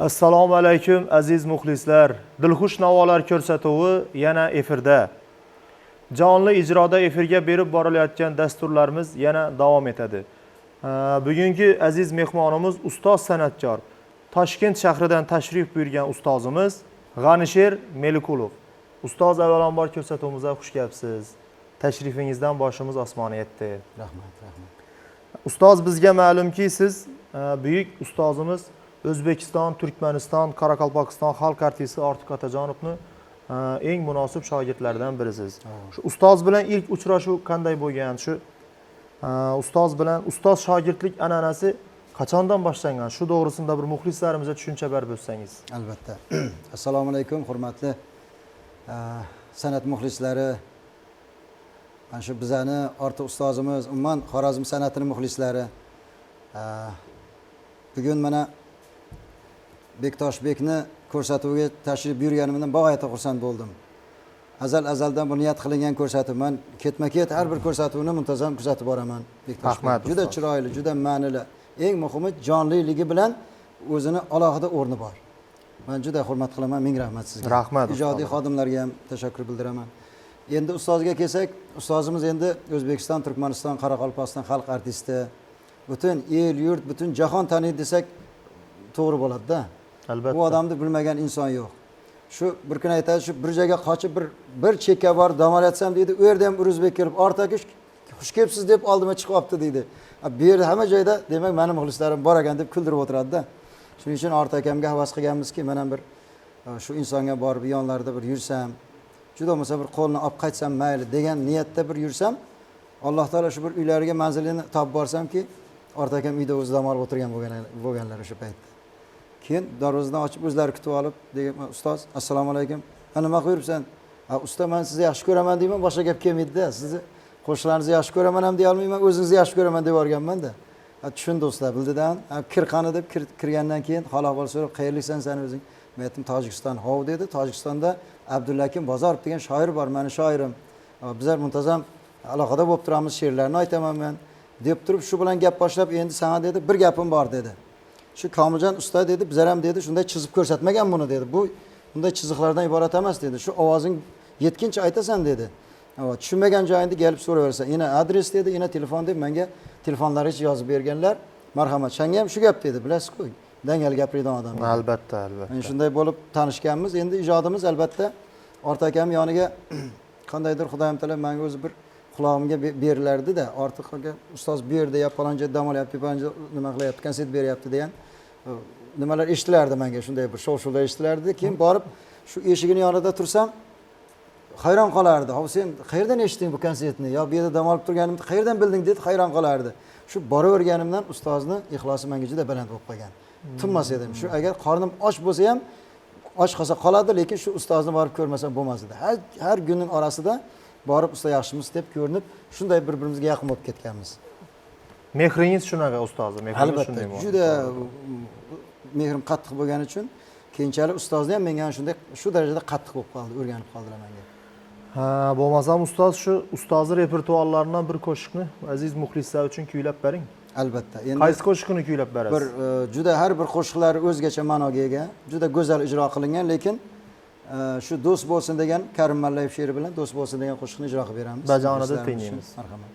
Assalomu alaykum aziz muxlislar. Dilxush navolar ko'rsatuvi yana efirda. Jonli ijroda efirga berib borilayotgan dasturlarimiz yana davom etadi. Bugungi aziz mehmonimiz ustoz san'atkor, Toshkent shahridan tashrif buyurgan ustozimiz G'anisher Melikulov. Ustoz, avvalambor ko'rsatuvimizga xush kelibsiz. Tashrifingizdan boshimiz osmonga yetdi. Rahmat. Ustoz, bizga ma'lumki siz buyuk ustozimiz O'zbekiston, Turkmaniston, Qoraqalpog'iston xalq artisti Ortiq Otajonovni eng munosib shogirdlaridan birisiz. Shu ustoz bilan ilk uchrashuv qanday bo'lgan? Shu ustoz bilan ustoz shogirdlik an'anasi qachondan boshlangan? Shu to'g'risida bir muxlislarimizga tushuncha berib o'tsangiz. Albatta. Assalomu alaykum, hurmatli san'at muxlislari. Mana shu bizani Ortiq ustozimiz, umuman Xorazm san'atining muxlislari. Bugun mana Bektoshbekni ko'rsatuviga tashrif buyurganimdan bag'oyat xursand bo'ldim. Azaldan bu niyat qilingan ko'rsatuv. Men ketma-ket har bir ko'rsatuvni muntazam kuzatib boraman. Bektoshbek juda chiroyli, juda ma'nili. Eng muhimi jonliligi bilan o'zini alohida o'rni bor. Men juda hurmat qilaman. Ming rahmat sizga. Rahmat. Ijodiy xodimlarga ham tashakkur bildiraman. Endi ustozga kelsak, ustozimiz endi O'zbekiston, Turkmaniston, Qoraqalpog'iston xalq artisti. Butun el, yurt, butun jahon taniydi desak to'g'ri bo'ladi-da. Albatta. Bu odamni bilmagan inson yo'q. Shu bir kun aytadi, shu bir joyga qochib bir chekka bor dam olatsam deydi, u yerda ham o'zbek kelib, "Ortakish, xush kelibsiz" deb oldima chiqyapti deydi. Bu yerda hamma joyda demak meni muxlislarim bor ekan deb kuldirib o'tiradi-da. Shuning uchun Ortiq akamga havas qilganmizki, men ham bir shu insonga borib yonlarida bir yursam, juda bo'lmasa bir qo'lni olib qaytsam mayli degan niyatda bir yursam, Alloh taolo shu bir uylariga manzilini topib borsamki, Ortiq akam uyda o'zi dam olib o'tirgan bo'lganlar o'sha paytda. Keyin darvozadan ochib o'zlari kutib olib, degan, "Ustoz, assalomu alaykum. Nima qilib yuribsan?" "Usta, men sizni yaxshi ko'raman" deyman, boshqa gap kelmaydi-da. Sizni qo'shiqlaringizni yaxshi ko'raman ham deya olmayman, o'zingizni yaxshi ko'raman deb yuborganman-da. Tushundi usta, bildidan. Kir qani deb kirgandan keyin hol ahvol so'rab, "Qayerliksan sen o'zing?" Men aytdim, "Tojikiston." "Hov" dedi. Tojikistonda Abdullakim Bozorov degan shoir bor, meni shoirim. Bizlar muntazam aloqada bo'lib turamiz, she'rlarni aytaman men. Deb turib shu bilan gap boshlab, "Endi sana" dedi, "bir gapim bor" dedi. "Shu Komiljon usta" dedi, "bizlar ham" dedi, "shunday chizib ko'rsatmagan buni" dedi. "Bu bunday chiziqlardan iborat emas" dedi. "Shu ovozing yetkincha aytasan" dedi. "Tushunmagan joyingda kelib so'raversan. Ina adres" dedi, "ina telefon" deb menga telefonlaringizni yozib berganlar. Marhamat, senga ham shu gap dedi, bilasiz-ku. Dangal gapiradigan odam. Albatta. Men shunday bo'lib tanishganmiz. Endi ijodimiz albatta Ortiq akam yoniga qandaydir Xudoyim taolo menga o'zi bir qulog'imga berilardi-da, Ortiq aka ustoz bu yerda ya paloncha dam olyapti, paloncha nima qilyapti, konsert beryapti degan nimalar eshitilardi menga, shunday bir shov-shuvlar eshitilardi. Keyin borib shu eshigini yonida tursam, hayron qolardi. "Hov, sen qayerdan eshitding bu konsertni? Yo bu yerda dam olib turganimni qayerdan bilding?" deb hayron qolardi. Shu boraverganimdan ustozni ixlosi menga juda baland bo'lib qolgan. Tinmas edim. Shu agar qornim och bo'lsa ham och qolsa qoladi, lekin shu ustozni borib ko'rmasam bo'lmas edi. Har kunning orasida borib usta yaxshimiz deb ko'rinib, shunday bir-birimizga yaqin bo'lib ketganmiz. Mehringiz shunaqa ustozim, mehringiz shunday bo'ldi. Juda mehrim qattiq bo'lgani uchun keyinchalik ustozni ham menga shunday shu darajada qattiq bo'lib qoldi, o'rganib qoldilar menga. Bo'lmasam ustoz shu ustozni repertuarlaridan bir qo'shiqni aziz muxlislar uchun kuylab bering. Albatta. Endi qaysi qo'shiqni kuylab berasiz? Bir juda har bir qo'shiqlari o'zgacha ma'noga ega, juda go'zal ijro qilingan, lekin shu "Do'st bo'lsin" degan Karim Mallayev she'ri bilan "Do'st bo'lsin" degan qo'shiqni ijro qilib beramiz. Bajonida tinglaymiz. Marhamat.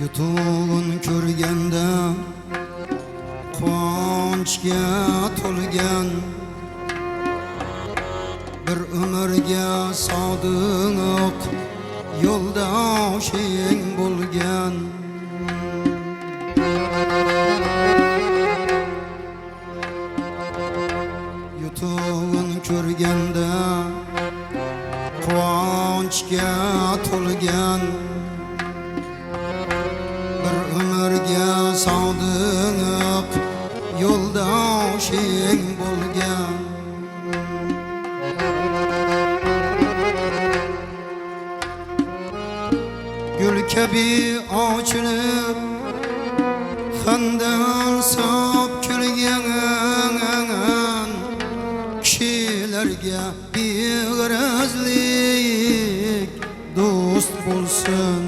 Yutug'un ko'rganda quvonchga to'lgan bir ömürge sadık yoldaşın bulgan. Yutuğun körgende quvonchga to'lgan, bir ömürge sadık yoldaşın bulgan. Gül kabi açılıp xandan sap külgen, kishilarga beg'arazlik do'st bo'lsin.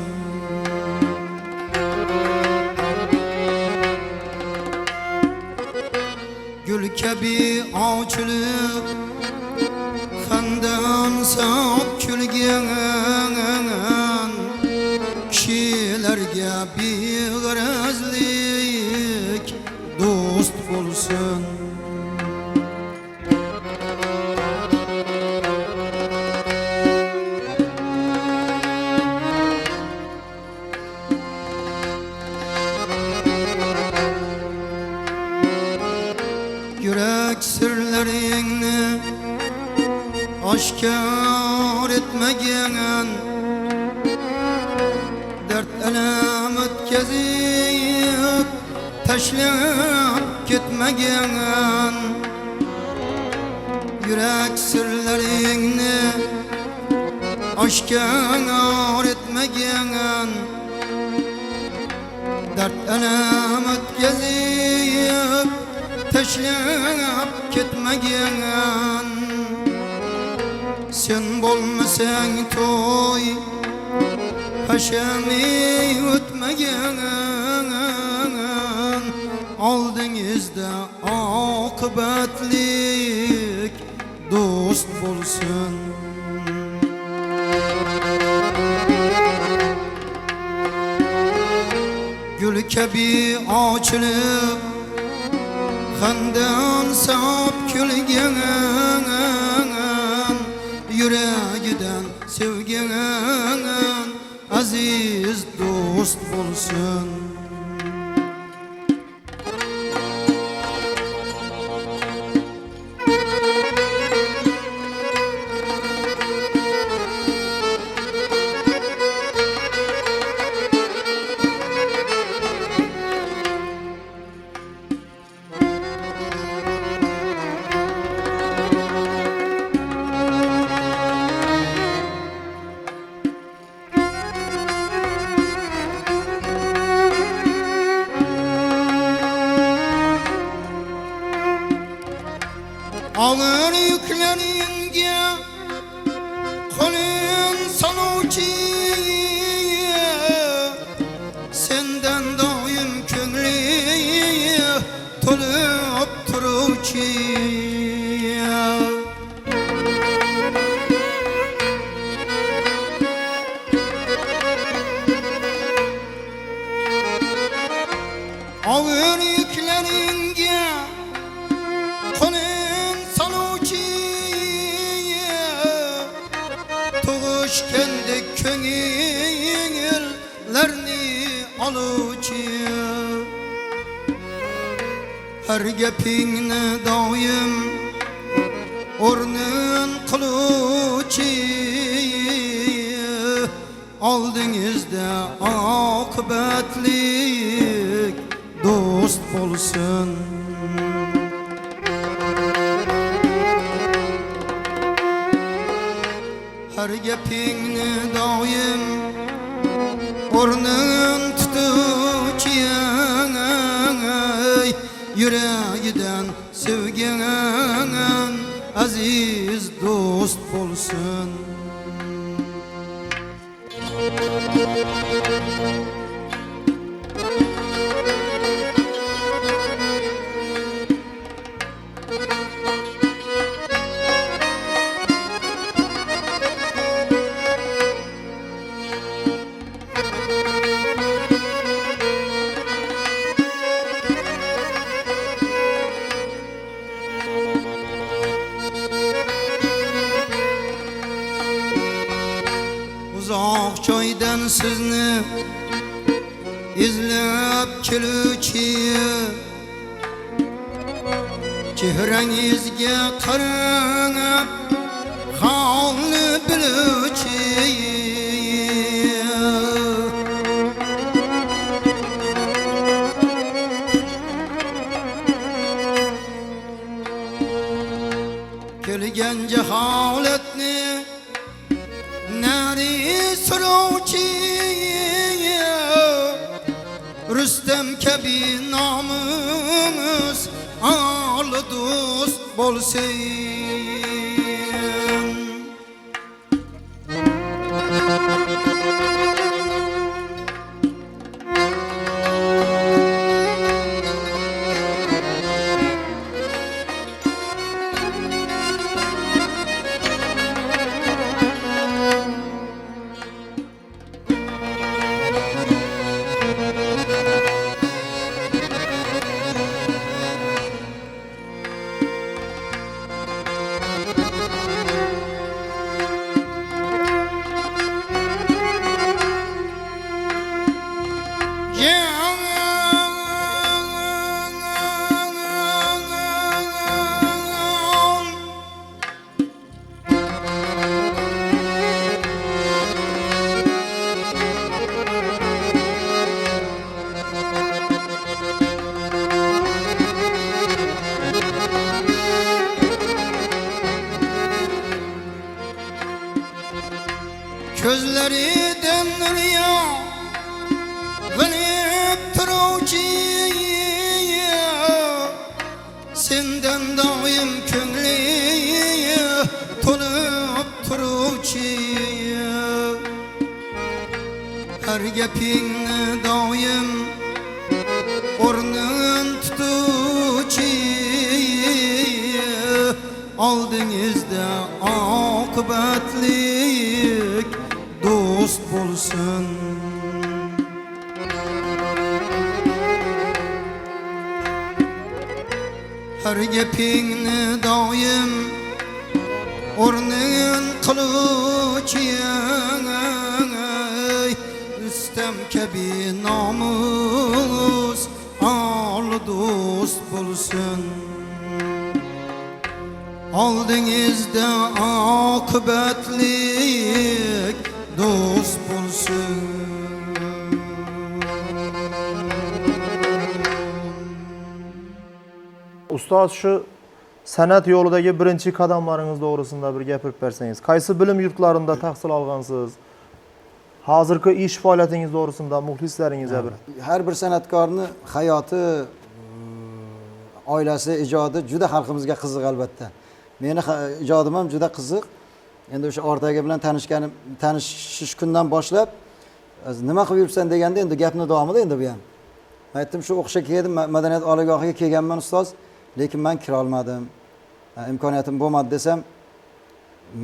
Gül kabi açılıp xandan sap külgen, kishilarga beg'arazlik do'st bo'lsin. Yürek sırlarını aşkar etmegen, dert elem ötkezip taşlap gitmegen. Yürek sırlarını aşkar etmegen, dert elem ötkezip taşlap gitmegen. Sen bolmasan toy haşami ötmegen, aldığınızda akıbetlik dost bolsun. Gül kabi açılıp xandan sap külgen, yüreğiden sevgen aziz dost bolsun. Ağır yükleringe kolun sanuçi, senden daim köngli tolup turuçi. Ağır yükleringe kolun kendi köngüllerini alıcı, her gepingni doim o'rnin qiluvchi, oldingizda oqibatlik do'st bo'lsin. Her gepingni doim o'rnin tutuvchi, yüreğiden sevgen aziz dost bo'lsin. sizni izlab keluvchi chehrangizga qarab holni biluvchi kelgan jaholatni nari suruvchi Rüstem kabi namımız ağlı dost bolsun. Gözlerinden rüya gülüp duruvchi senden daim köngli tolup turuvchi her gapingni daim o'rnin tutuvchi oldingizda oqibatlik dost bolsun. Her gapingni doim o'rnin qiluvchi Rüstem kabi namus ol dost bolsun. Oldingizda oqibatlik dost bolsun. Ustoz, shu san'at yo'lidagi birinchi qadamlaringiz to'g'risida bir gapirib bersangiz. Qaysi bilim yurtlarida tahsil olgansiz? Hozirgi ish faoliyatingiz to'g'risida muxlislaringizga bir. Har bir san'atkorning hayoti, oilasi, ijodi juda xalqimizga qiziq albatta. Meni ijodim ham juda qiziq. Endi o'sha o'rtagi bilan tanishish kundan boshlab nima qilib yuribsan deganda endi gapni davomida endi bu ham. Men aytdim shu o'qishga keldim, madaniyat oliygohiga kelganman ustoz, lekin men kira olmadim. Imkoniyatim bo'lmadi desam,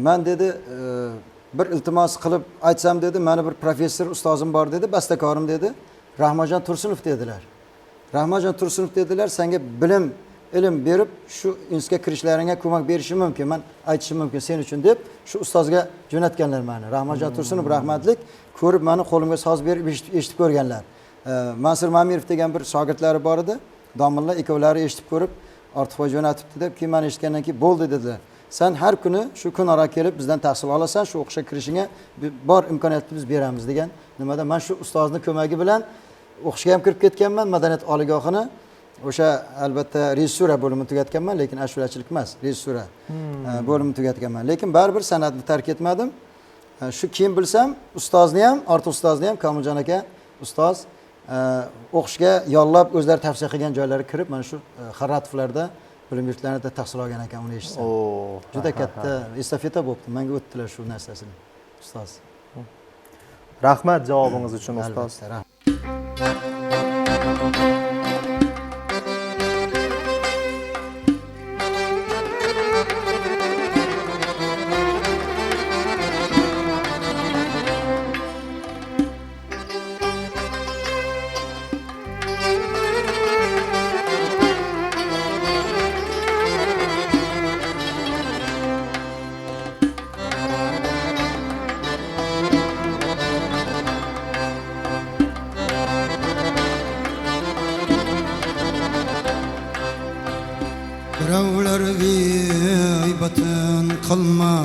men dedi bir iltimos qilib aytsam dedi, meni bir professor ustozim bor dedi, bastakorim dedi, Rahmatjon Tursunov dedilar. Rahmatjon Tursunov dedilar, senga bilim ilm berib shu institutga kirishlaringga ko'mak berishi mumkin, men aytishim mumkin sen uchun deb shu ustozga jo'natganlar meni. Rahmatjon Tursunov rahmatlik ko'rib meni qo'limga soz berib eshitib ko'rganlar. Mansur Mamirov degan bir shogirdlari bor edi. Domlalar ikkovlari eshitib ko'rib ortiqqa jo'natibdi deb keyin meni eshitgandan keyin bo'ldi dedilar. Sen har kuni shu kun ora kelib bizdan tahsil olasan, shu o'qishga kirishingga bor imkoniyatni biz beramiz degan. Nimada men shu ustozning ko'magi bilan o'qishga ham kirib ketganman, madaniyat oliygohini. O'sha albatta rejissura bo'limini tugatganman, lekin ashulachilik emas, rejissura bo'limini tugatganman. Lekin baribir san'atni tark etmadim. Shu keyin bilsam, ustozni ham, ortiq ustozni ham Komiljon aka ustoz o'qishga yollab o'zlari tavsiya qilgan joylariga kirib, mana shu Xarratovlarda bilim yurtlarida tahsil olgan ekan, uni eshitsam. Juda katta estafeta bo'libdi. Menga o'tdilar shu narsasini ustoz. Rahmat javobingiz uchun ustoz. Birovlar gıybatın qilma,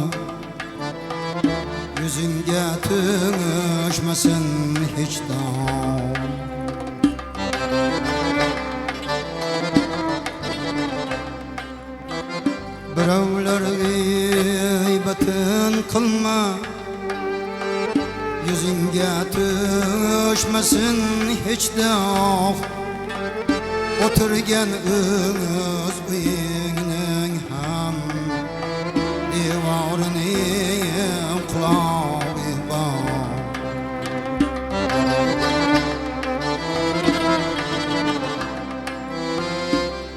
yüzünge tüngüşmesin hiç dam. Birovlar gıybatın qilma, yüzünge tüngüşmesin hiç dam. Oturgan o'z uyingning ham devorining qulog'i bor.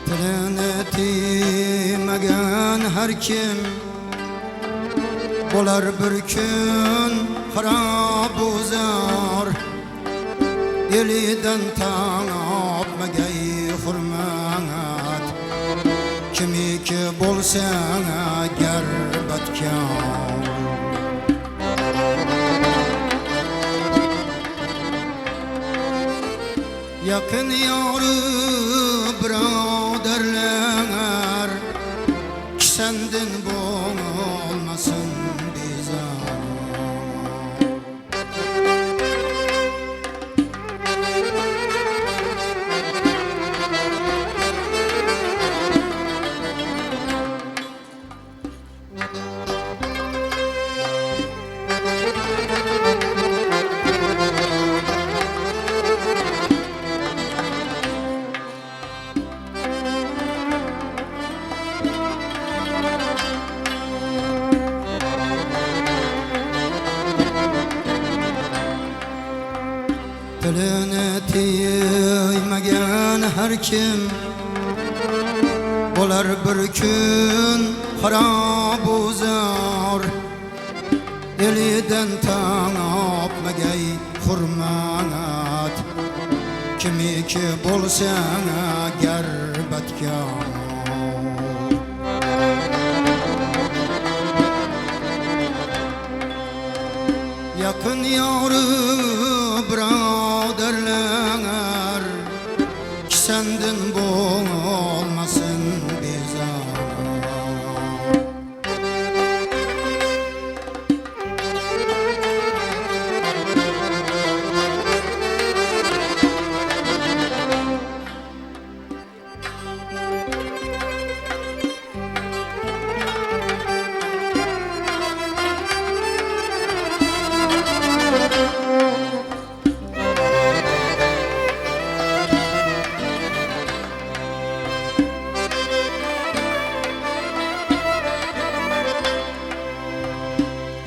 Tilini tiymagan har kim bo'lar bir kun xarob o'zar. Elidan tang opmagay hurmat, kimiki bo'lsang agar badkor. Yaqin yori birodarlar, sendin bo'lmasin bezor. Tilini tiymagan har kim bo'lar bir kun xarob o'zar. Elidan tang opmagay hurmat, kimiki bo'lsang agar badkor. Yaqin yori birodarlar, sendin bo'lmasin bezor.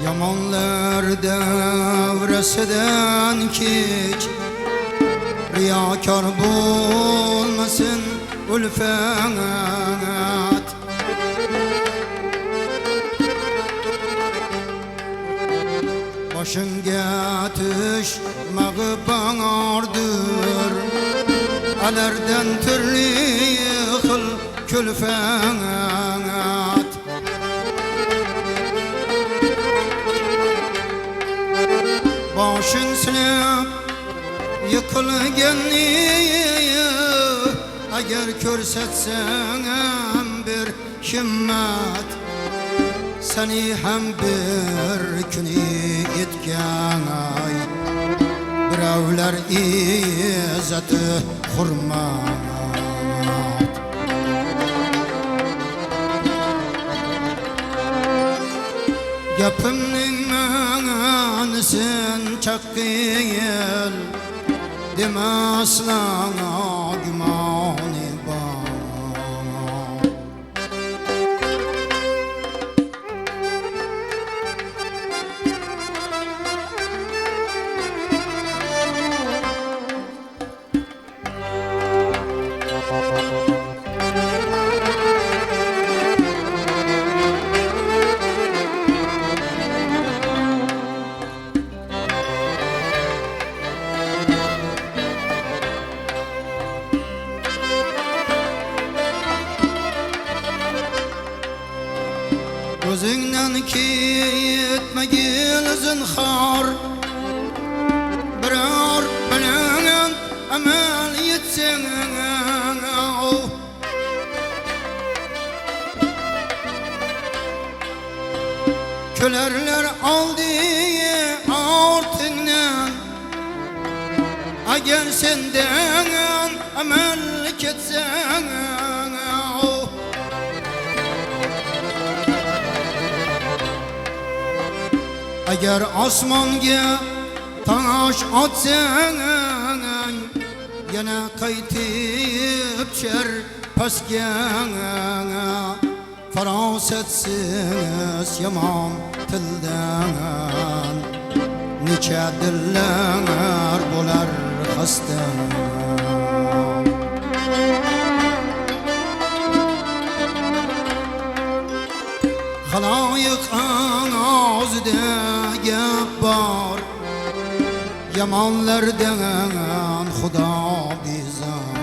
Yamonlar davrasidan kech, riyokor bo'lmasin ulfat. Boshingga tushmag'i bangordir, alardan turli xil kulfat. Boşun silab yıkılganni agar ko'rsatsang bir himmat, seni ham bir kuni etgan ay birovlar izzati hurmat. Gapimning ma'nisin chaqqiyil, demaslan gumoni bor. Gözünden ketmagil zinhar, biror bilan amal yetsang Gülerler aldı artığından Eğer senden amel ketsen Eğer asmanga taş atsan Yana qaytib çer pasga Farosatsiz yomon tildan Necha dillar bo'lar xasta Xaloyiq og'zida gap bor Yomonlardan Xudo bezor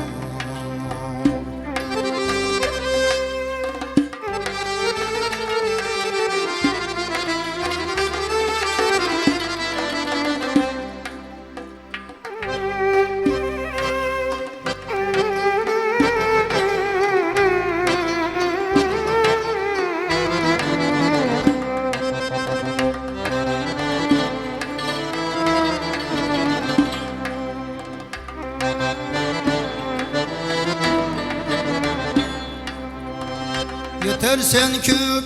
Yetersen köp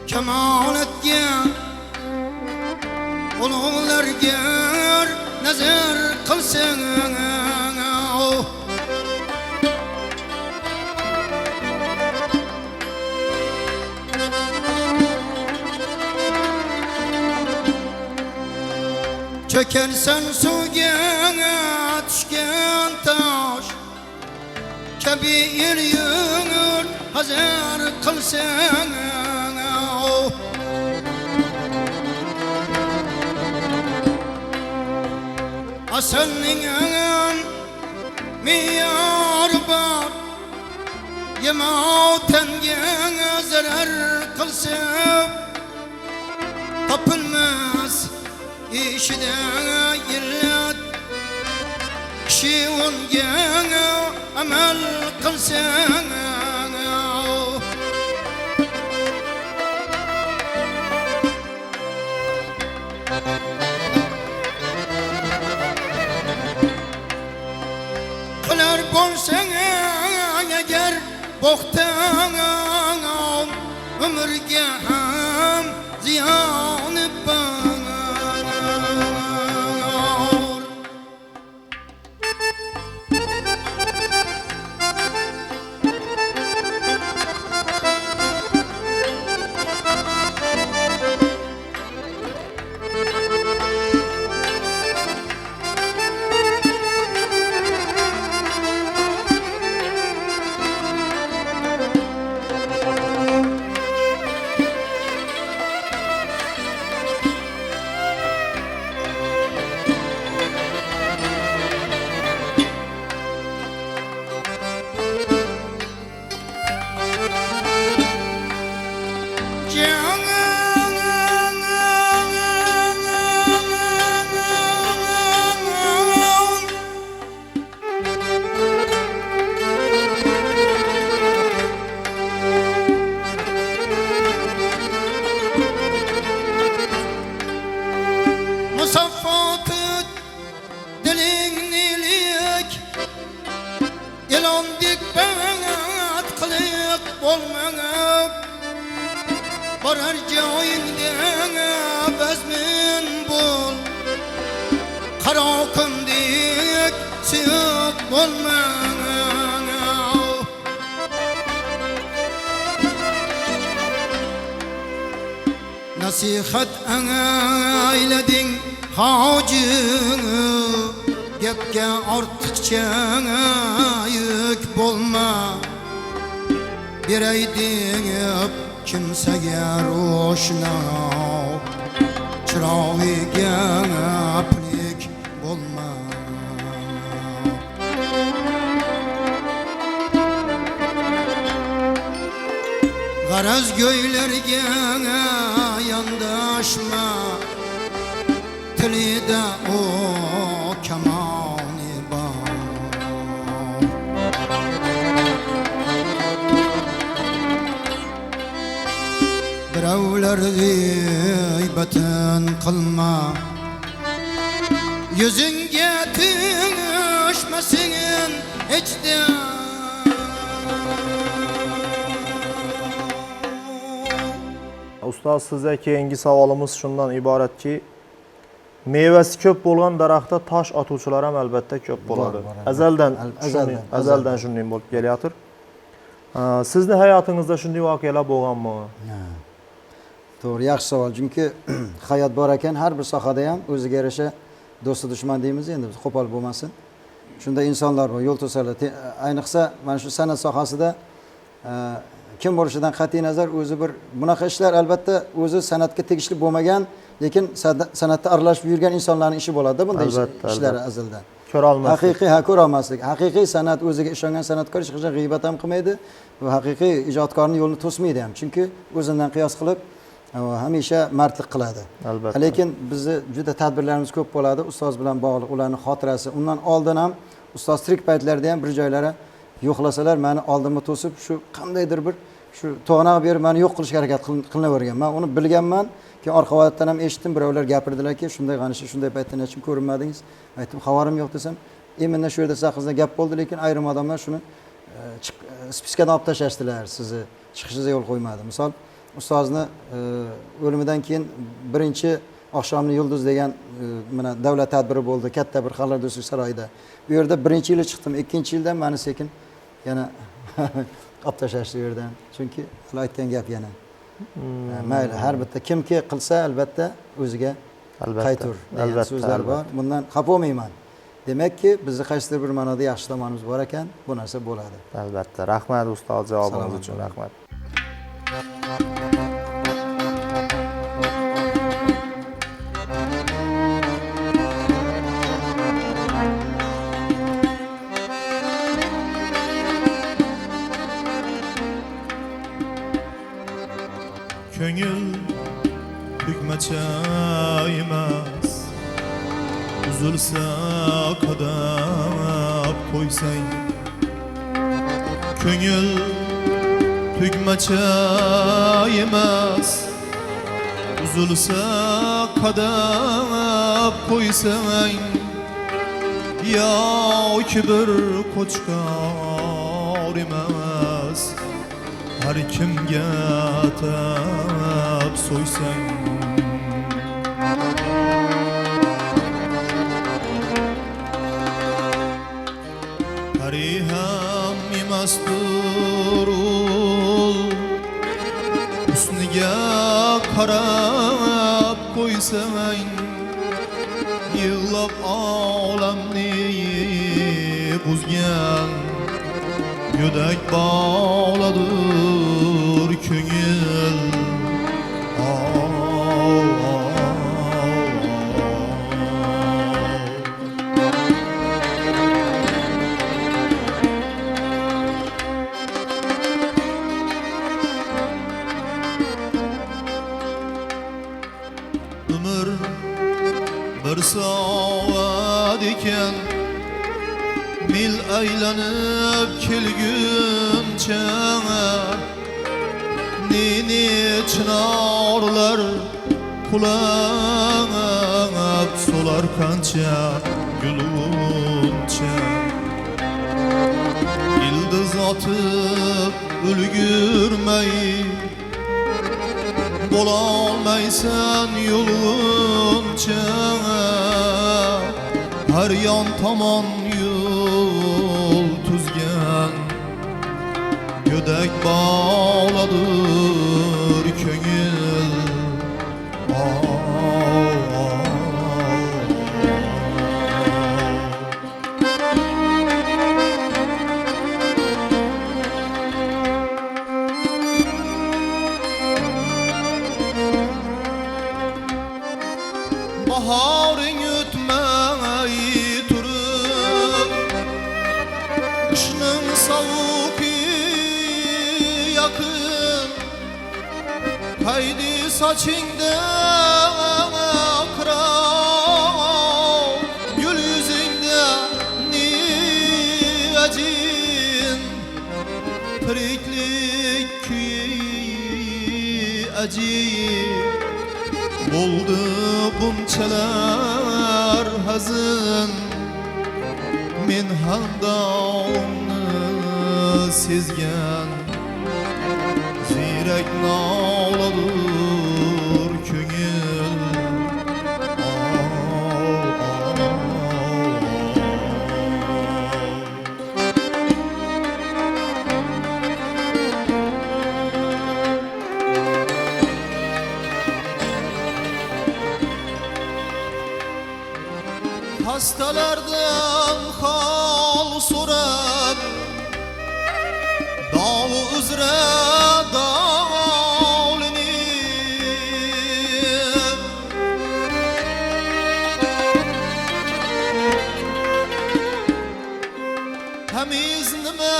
kemaletga Ulug'larga nazar qilsang Çökersen suvga tushgan tosh kabi yur hazar qilsang Asalning me'yori bor Yemotanga zarar qilsa topilmas ishida illat Kishi unga amal qilsa Qilar bo'lsang agar bo'xton umrga ham ziyoni bor Musaffatı dilingnilik Yalondik bat qiliq bo'lmangib Borar joyingda bazmin bo'l Qaro kundik suyuq bo'lmang Nasihat anglaylading hojini Gapga ortiqcha yük bo'lma Beray deb kimsaga ro'shno Chirog'iga aplik bo'lma G'araz go'ylarga yondashma Tilida o kamoni bor Birovlar biyolardi g'iybatin qilma Yüzünge tüşmesin içde Ustoz, sizga keyingi savolimiz shundan iboratki, mevasi ko'p bo'lgan daraxtda tosh otuvchilar ham albatta ko'p bo'ladi. bor. Azaldan shunday bo'lib kelayotir. Sizni hayotingizda shunday voqealar bo'lganmi? To'g'ri, yaxshi savol. Chunki hayot bor ekan, har bir sohada ham o'ziga yarasha do'sti dushman deymiz endi, biz qo'pol bo'lmasin. Shunda insonlar bor, yo'l to'sarlar. Ayniqsa mana shu san'at sohasida kim bo'lishidan qat'iy nazar o'zi bir bunaqa ishlar albatta o'zi san'atga tegishli bo'lmagan, lekin san'atda aralashib yurgan insonlarning ishi bo'ladi bunday ishlar azaldan. Ko'ra olmaslik. Haqiqiy ko'ra olmaslik. Haqiqiy san'at o'ziga ishongan san'atkor hech qachon g'iybat ham qilmaydi va haqiqiy ijodkorning yo'lini to'smaydi ham. Chunki o'zidan qiyos qilib hamisha mardlik qiladi. Albatta. Lekin bizni juda tadbirlarimiz ko'p bo'ladi, ustoz bilan bog'liq, ularning xotirasi. Undan oldin ham ustoz tirik paytlarida ham bir joylari yo'qlasalar, meni oldimga to'sib, shu qandaydir bir shu to'g'anoq berib meni yo'q qilishga harakat qilinavergan. Men uni bilganman, keyin orqa holatdan ham eshitdim, birovlar gapirdilarki, shunday qanishi, shunday paytda nechim ko'rinmadingiz? Aytdim, xabarim yo'q desam, "Mendan shu yerda saqizda gap bo'ldi, lekin ayrim odamlar shuni spiskadan olib tashlashdilar, sizni chiqishingizga yo'l qo'ymadi." Misol, ustozni o'limidan keyin birinchi oqshomni yulduz degan mana davlat tadbiri bo'ldi, katta bir xalq do'stlik saroyida. Bu yerda birinchi yili chiqdim, ikkinchi yildan meni sekin yana olib tashlashdi u yerdan. Chunki hali aytgan gap yana. Mayli, har bitta kimki qilsa albatta o'ziga qaytur degan so'zlar bor. Bundan xafa bo'lmayman. Demakki, bizni qaysidir bir ma'noda yaxshi tomonimiz bor ekan, bu narsa bo'ladi. Albatta. Rahmat ustoz, javobingiz uchun rahmat. Köngül tükmeçe emas Uzulsa kadap koysan Köngül tükmeçe emas Uzulsa kadap koysan Ya ki bir koçkar emas Her kimge atab soysan Hariham emasdur ul Husniga qarab qo'ysan Yig'lab olamni buzgan Gödek bağladır köngül Ömür bir saat iken Mil aylanıp kelguncha Nini çınarlar kulağıp solar kança gülünçe Yıldız atıp ülgürmey Bolalmaysan yolunca Her yan tamam yol tuzgan Gödek bağladır köngül Baharın ötmeyi durup Kışının soğuk yakın Haydi saçında akrar Gül yüzünde niyacın Piriklik küyü ajib bo'ldi bunchalar hazin men handonni sezgan ziyrak noladur ko'ngil hastalardan hol so'rab davu uzra davolinib tamiz nima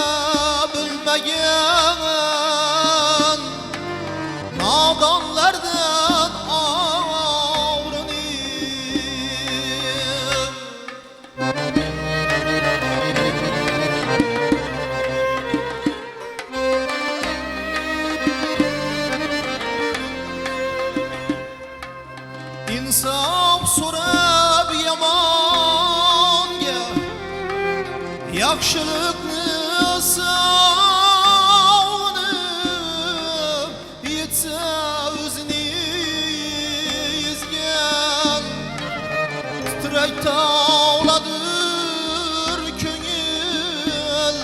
bilmagan nodonlardan insof so'rab yomonga yaxshilikni sog'inib yetsa o'zini ezgan titrak tovladir ko'ngil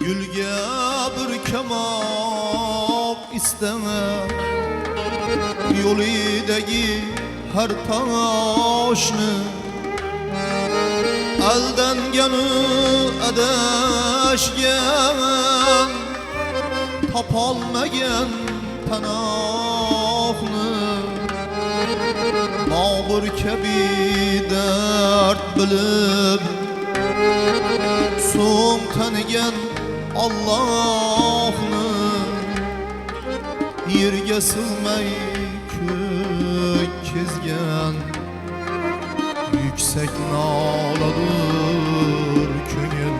gulga bir kamoq istama yo'lidagi har toshni aldanganu adashgan topolmagan panohni Bobur kabi dard bilib so'ng tanigan Allah'ını yerga silmay ko'k kezgan yuksak noladur ko'ngil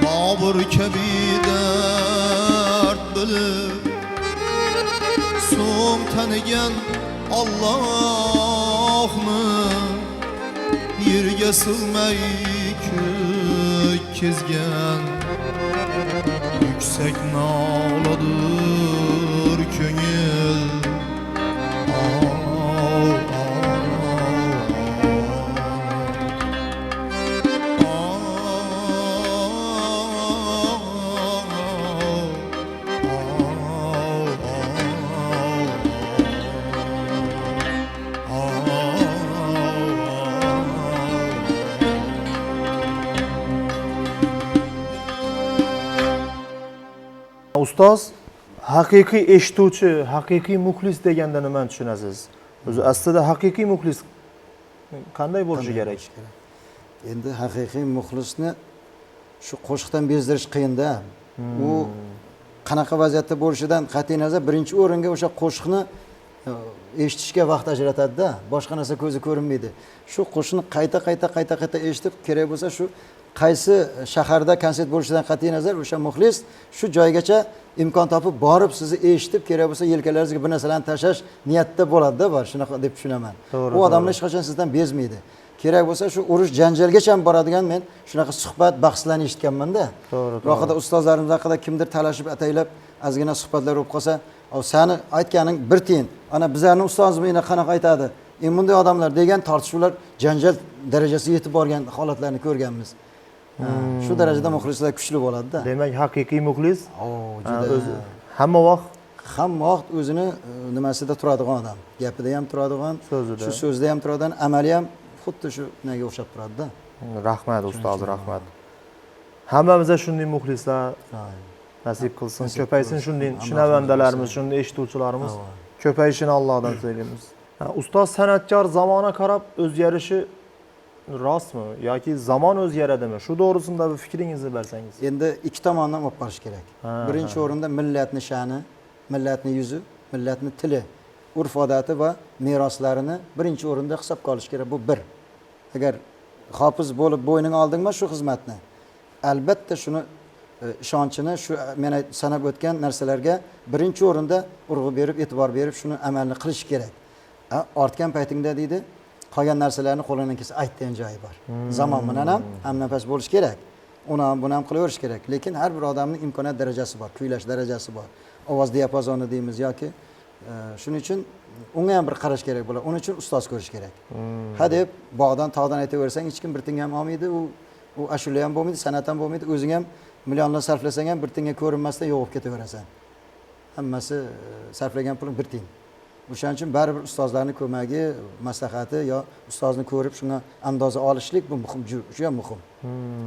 Bobur kabi dard bilib so'ng tanigan Allah'ını yerga silmay ko'k kezgan yuksak noladur ko'ngil Ustoz, haqiqiy eshituvchi, haqiqiy muxlis deganda nimani tushunasiz? O'zi aslida haqiqiy muxlis qanday bo'lishi kerak? Endi haqiqiy muxlisni shu qo'shiqdan bezdirish qiyin-da. U qanaqa vaziyatda bo'lishidan qat'iy nazar birinchi o'ringa o'sha qo'shiqni eshitishga vaqt ajratadi-da. Boshqa narsa ko'zi ko'rinmaydi. Shu qo'shiqni qayta eshitib, kerak bo'lsa shu qaysi shaharda konsert bo'lishidan qat'iy nazar o'sha muxlis shu joygacha imkon topib borib sizni eshitib, kerak bo'lsa yelkalaringizga bir narsalarni tashlash niyatda bo'ladi-da, bor shunaqa deb tushunaman. U odamlar hech qachon sizdan bezmaydi. Kerak bo'lsa shu urush janjalgacha ham boradigan men shunaqa suhbat, bahslarni eshitganman-da. To'g'ri. Vaqtida ustozlarimiz haqida kimdir talashib ataylab ozgina suhbatlar bo'lib qolsa, seni aytganing bir tiyin. Ana bizlarning ustozimiz meni qanaqa aytadi? Bunday odamlar degan tortishuvlar janjal darajasiga yetib borgan holatlarni ko'rganmiz. Shu darajada muxlislar kuchli bo'ladi-da. Demak, haqiqiy muxlis Juda o'zi hamma vaqt o'zini nimasida turadigan odam. Gapida ham turadigan, so'zida. shu so'zda ham turadigan, amali ham xuddi shu nega o'xshab turadi-da. rahmat ustoz, rahmat. Hammamizga shunday muxlislar nasib qilsin, ko'paysin shunday shinavondalarimiz, shunday eshituvchilarimiz ko'payishini Allohdan so'raymiz. Ustoz, san'atkor zamona qarab o'zgarishi rostmi yoki zamon o'zgaradimi? Shu to'g'risida bir fikringizni bersangiz. Endi ikki tomondan olib borish kerak. Birinchi o'rinda millatni sha'ni, millatni yuzi, millatni tili, urf-odati va meroslarini birinchi o'rinda hisobga olish kerak. Bu bir. Agar hofiz bo'lib bo'yniga oldingmi shu xizmatni, albatta shuni ishonchini shu men sanab o'tgan narsalarga birinchi o'rinda urg'u berib, e'tibor berib, shuni amalni qilish kerak. Ortgan paytingda deydi, qolgan narsalarni qo'lingdan kelsa ayt degan joyi bor. Zamon bilan ham nafas bo'lish kerak. Uni ham buni ham qilaverish kerak. Lekin har bir odamning imkoniyat darajasi bor, kuylash darajasi bor. Ovoz diapazoni deymiz yoki shuning uchun unga ham bir qarash kerak bo'ladi. Uning uchun ustoz ko'rish kerak. Ha deb bog'dan tog'dan aytaversang hech kim bir tinga ham olmaydi. U ashula ham bo'lmaydi, san'at ham bo'lmaydi. O'zing ham millionlar sarflasang ham bir tinga ko'rinmasdan yo'qib ketaverasan. Hammasi sarflagan puling bir tiyin. O'shaning uchun baribir ustozlarning ko'magi, maslahati yo ustozni ko'rib shunga andoza olishlik bu muhim, juda muhim.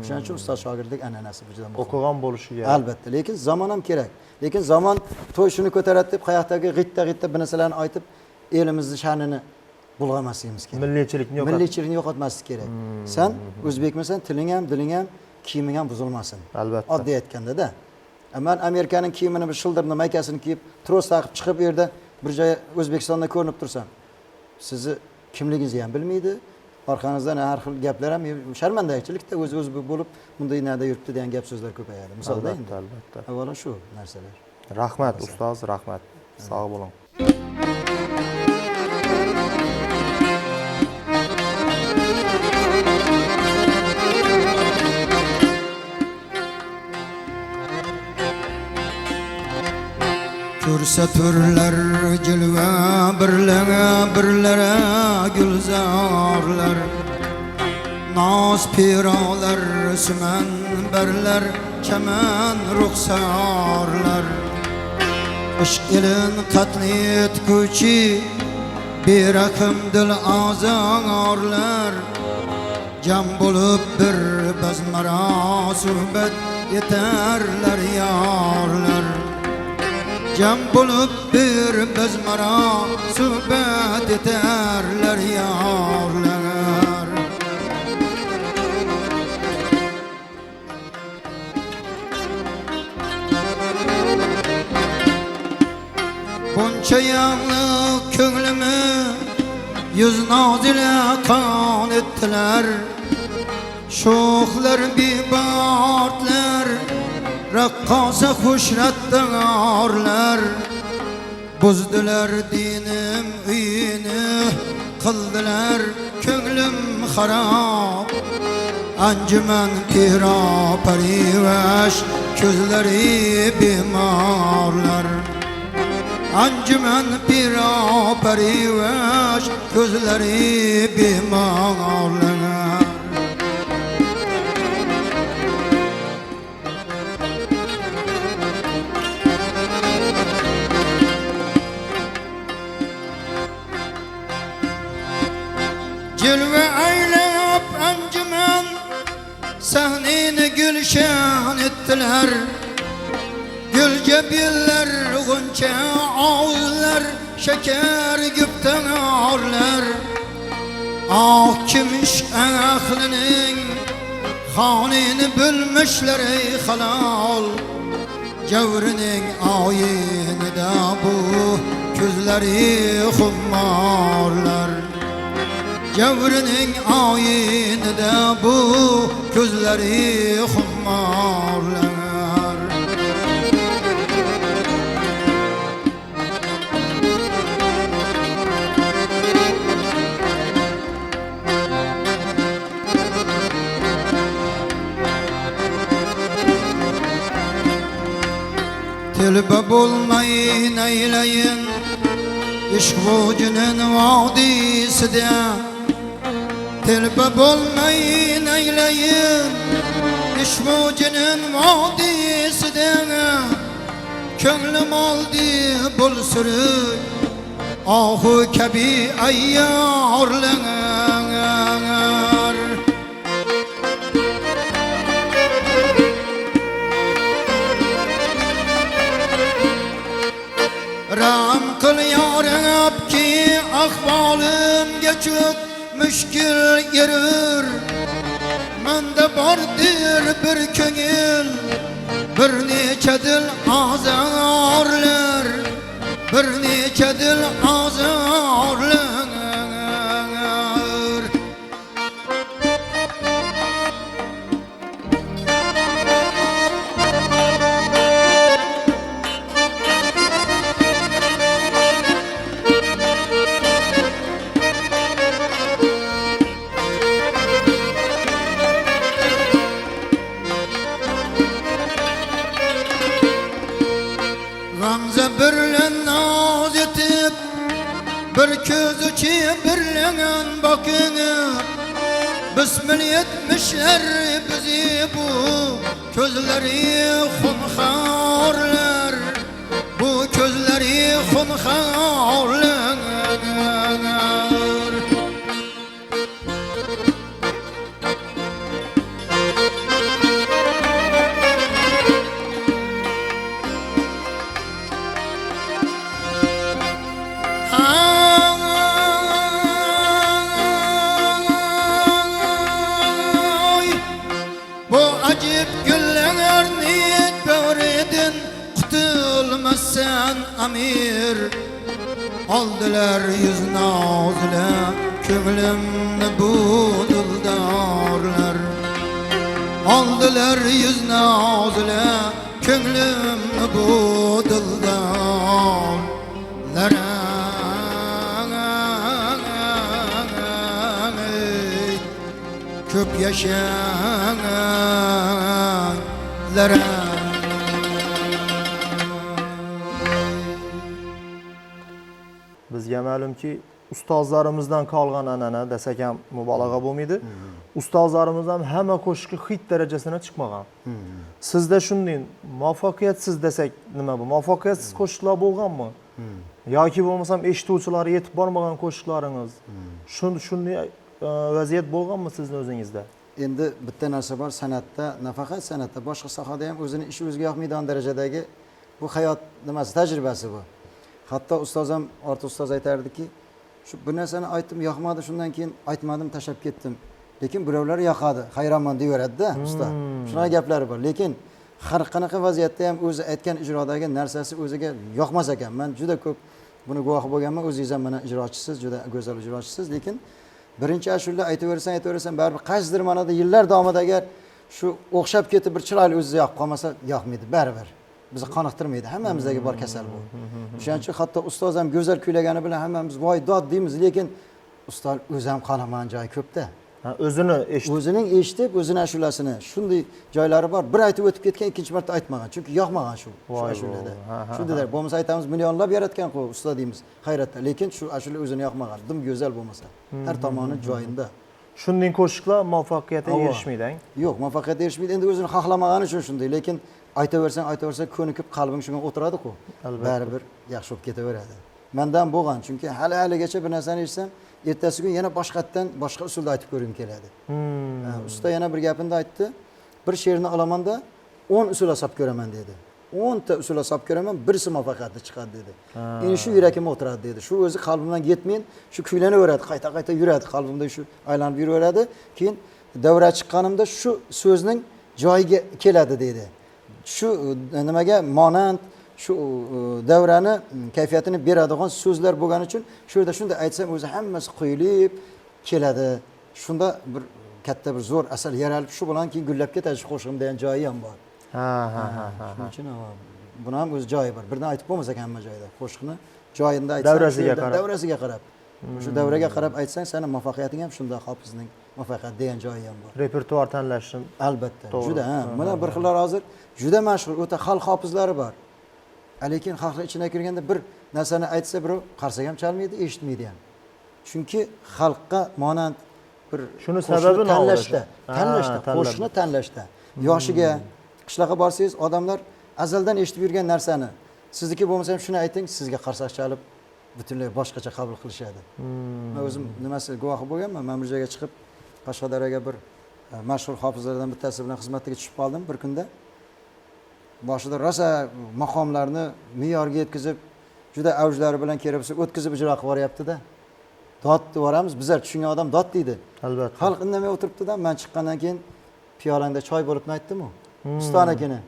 O'shaning uchun ustoz shogirdlik an'anasi bu juda muhim. O'qigan bo'lishi kerak. Albatta, lekin zamon ham kerak. Lekin zamon to'y shuni ko'taradi deb hayotdagi g'itta bu narsalarni aytib elimizni sha'nini bulg'amasligimiz kerak. Milliychilikni yo'qotmaslik kerak. Sen o'zbekmisan, tiling ham, diling ham, kiyiming ham buzilmasin. Albatta. Oddiy aytganda-da. Men Amerikaning kiyimini bir shildirni maykasini kiyib, tros taqib chiqib u yerda bir joy O'zbekistonda ko'rinib tursam, sizni kimligingizni ham bilmaydi. Orqangizdan har xil gaplar ham sharmandachilikda o'z bo'lib, bunday nada yuribdi degan gap so'zlar ko'payadi. Misolda endi. Albatta. Avvalo shu narsalar. Rahmat ustoz, rahmat. Sog' bo'ling. Ko'rsatürler cilve birlere gülzarlar, naz piralar sümen berler, kemen ruhsarlar. Işk ilin katlit güçi bir akım dil azarlar, cam bulup bir bezmara sohbet yeterler yarlar. Cem bulup bir bezmara sohbet ederler yarlar. Bunca yanlık köğlümü yüz naz ile kan ettiler. Şohlar bibartlar, rakkasa huşrattılarlar. Buzdular dinim üyünü, kıldılar könglim harap. Ancıman pira pariveş, közleri bimarlar. Ancıman pira pariveş, közleri bimarlar. Cilve eylep encümen sahnini gülşen ettiler. Gülcebiller, gunça ağızlar, şeker güpten ağırlar. Ah kimiş ahlinin hanini bölmüşler ey halal. Cevrinin ayini de bu közleri hummarlar. Cevrinin ayini de bu közleri hummarlar. Telba bulmayın eyleyin İşk vucunun vadiside Telba bulmayın eyleyin İşk vucunun vadiside Könglim aldı bul sürü Ahu kebi ayyarlar Ram kıl yarab ki ahvalim geçip müşkil yürür Mende bardır bir köngül Bir neçe dil azarlar Bir neçe dil azarlar Gamze birlen naz etip Bir közü birlen bakınır Bismil yetmişler bizi bu Közleri hunharlar Bu közleri hunharlar Ay, bu acip güller niyet böğredin Kutulmazsan amir Aldılar yüz nazlı Könglimni buduldarlar Aldılar yüz nazlı Könglimni buduldarlar Köp yaşayanlara Bizga ma'lumki ustozlarimizdan qolgan an'ana desak ham mubolag'a bo'lmaydi. Ustozlarimiz ham hamma qo'shiqqa hit darajasida chiqmagan. Sizda shunday muvaffaqiyatsiz desak nima bu? Muvaffaqiyatsiz qo'shiqlar bo'lganmi? Yoki bo'lmasam eshituvchilar yetib bormagan qo'shiqlaringiz. Shunday vaziyat bo'lganmi sizni o'zingizda? Endi bitta narsa bor san'atda, nafaqat san'atda, boshqa sohada ham o'zini ishi o'ziga yoqmaydigan darajadagi bu hayot nimasi, tajribasi bu. Hatto ustoz ham, orta ustoz aytardiki, shu bir narsani aytdim, yoqmadi, shundan keyin aytmadim, tashlab ketdim. Lekin birovlar yoqadi, hayronman deyaveradi-da usta. Shunaqa gaplari bor. Lekin har qanaqa vaziyatda ham o'zi aytgan ijrodagi narsasi o'ziga yoqmas ekan. Men juda ko'p buni guvohi bo'lganman. O'zingiz ham mana ijrochisiz, juda go'zal ijrochisiz, lekin birinchi ashula aytaversan, baribir qaysidir ma'noda yillar davomida agar shu o'xshab ketib bir chiroyli o'ziga yoqib qolmasa, yoqmaydi baribir. Bizni qoniqtirmaydi. Hammamizdagi bor kasal bu. Shuning uchun hatto ustoz ham go'zal kuylagani bilan hammamiz voy dod deymiz, lekin ustoz o'zi ham qoniqmagan joyi ko'p-da. O'zining eshitib, o'zining ashulasini shunday joylari bor. Bir aytib o'tib ketgan, ikkinchi marta aytmagan. Chunki yoqmagan shu ashulada. Shunday bo'lmasa aytamiz milyonlab yaratgan-ku ustoz deymiz. Hayratda, lekin shu ashula o'zini yoqmagan. Dim go'zal bo'lmasa, har tomoni joyinda. Shunday qo'shiqlar muvaffaqiyatga erishmaydi. Yo'q, muvaffaqiyatga erishmaydi. Endi o'zini xohlamagani uchun shunday, lekin aytaversan, ko'nikib qalbing shunga o'tiradi-ku. Baribir yaxshi bo'lib ketaveradi. Mendan bo'lgan, chunki hali-haligacha bir narsani eshitsam, ertasi kun yana boshqatdan boshqa usulda aytib ko'rgim keladi. Usta yana bir gapinda aytdi. Bir she'rni olamanda 10 usul hisob ko'raman dedi. 10 ta usul hisob ko'raman, birisi muvaffaqiyatli chiqadi dedi. Endi shu yurakimga o'tiradi dedi. Shu o'zi qalbimdan yetmayin, shu kuylanaveradi, qayta yuradi, qalbimda shu aylanib yuraveradi. Keyin davra chiqqanimda shu so'zning joyiga keladi dedi. Shu nimaga monand shu davrani kayfiyatini beradigan so'zlar bo'lgani uchun shu yerda shunday aytsam o'zi hammasi quyilib keladi. Shunda bir katta bir zo'r asar yaralib shu bilan keyin gullab ketadi shu qo'shig'im degan joyi ham bor. Shuning uchun buni ham o'z joyi bor. Birdan aytib bo'lmasak hamma joyda qo'shiqni joyida aytsang, davrasiga qarab. Shu davraga qarab aytsang, seni muvaffaqiyating ham shunda hofizning muvaffaqiyat degan joyi ham bor. Repertuar tanlashim albatta. Juda, mana bir xillar hozir juda mashhur, o'ta xalq hofizlari bor. Lekin xalq ichine kirganda bir narsani aytsa birov qarsak ham chalmaydi, eshitmaydi ham. Chunki xalqqa monand bir Shuni qo'shiqni sababi tanlashda, tanlab. qo'shiqni tanlashda. Yoshiga, qishloqqa borsangiz, odamlar azaldan eshitib yurgan narsani sizniki bo'lmasa ham shuni ayting, sizga qarsak chalib butunlay boshqacha qabul qilishadi. Men o'zim nimasi guvohi bo'lganman. Men bir joyga chiqib Qashqadaryoga bir mashhur hofizlardan bittasi bilan xizmatga tushib qoldim bir kunda. Boshida rosa maqomlarni me'yorga yetkazib, juda avjlari bilan kelib o'tkazib ijro qilib boryapti-da. Dodni boramiz, bizlar tushungan odam dod deydi. Albatta. Xalq indamay o'tiribdi-da, men chiqqandan keyin piyolangda choy bo'libni aytdim-ku. Uston akini.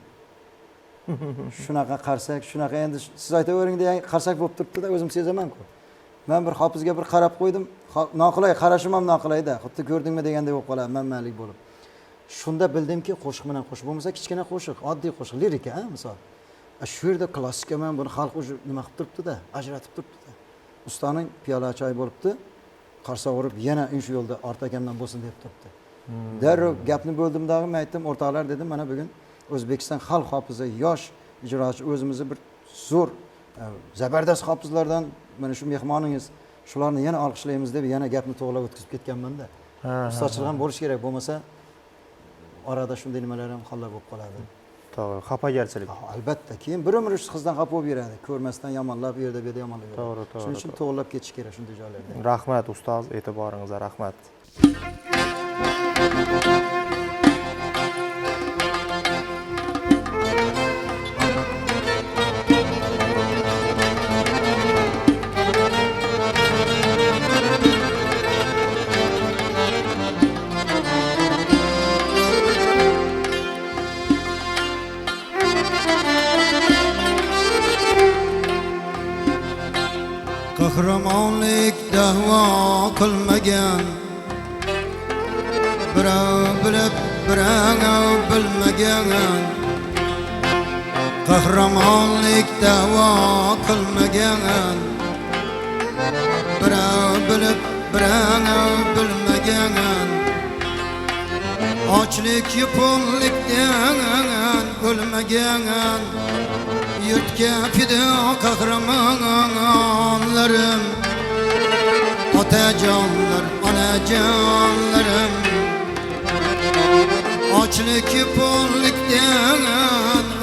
Shunaqa qarsak, shunaqa endi siz aytavering degan qarsak bo'lib turibdi-da, o'zim sezaman-ku. Men bir hofizga bir qarab qo'ydim. Noqulay qarashim ham noqulayda. Xuddi ko'rdingmi degandek bo'lib qoladi, manmanlik bo'lib. Shunda bildimki, qo'shiq bilan qo'shiq bo'lmasa, kichkina qo'shiq, oddiy qo'shiq, lirika, misol. Shu yerda klassika men buni xalq o'zi nima qilib turibdi-da, ajratib turibdi-da. Ustoning piyola choy bo'libdi, qarsak urib yana shu yo'lda orta akamdan bo'lsin deb turibdi. Darrov gapni bo'ldim dag'im, aytdim, o'rtoqlar dedim, mana bugun O'zbekiston xalq hofizi, yosh ijrochi o'zimizni bir zo'r, zabardast hofizlardan mana shu mehmoningiz, shularni yana olqishlaymiz deb yana gapni to'g'rilab o'tkazib ketganman-da. Ustochilik ham bo'lish kerak, bo'lmasa orada shunday nimalar ham xalla bo'lib qoladi. To'g'ri, xafagarchilik. Albatta, keyin bir umr qizdan xafa bo'lib yuradi. Ko'rmasdan yomonlab, u yerda bu yerda yomonlab yuradi. To'g'ri. Shuning uchun to'g'rilab ketish kerak shunday joylarda. Rahmat ustoz, e'tiboringizga rahmat. Qahramonlik da'vo qilmagan, birov bilib, birov bilmagan. Qahramonlik da'vo qilmagan, birov bilib, birov bilmagan. Ochlik yupunlikdan o'lmagan. Yurtga fido qahramonlarim, otajonlar, onajonlarim. Ochlik yupunlikdan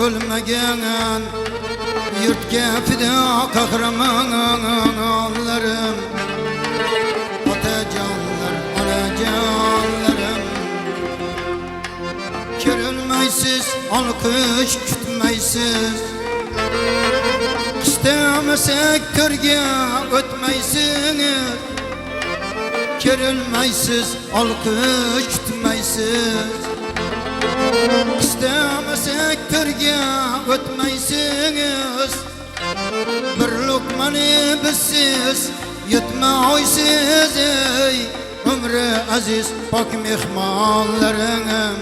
o'lmagan. Yurtga fido qahramonlarim, otajonlar, onajonlarim. Kerilmaysiz, olqish kutmaysiz. İstemasak körge o'tmaysiz. Kerilmaysiz, olqish kutmaysiz. İstemasak körge o'tmaysiz. Bir lokmani bizsiz yutmaysiz. Ey umri aziz pok mehmonlarim,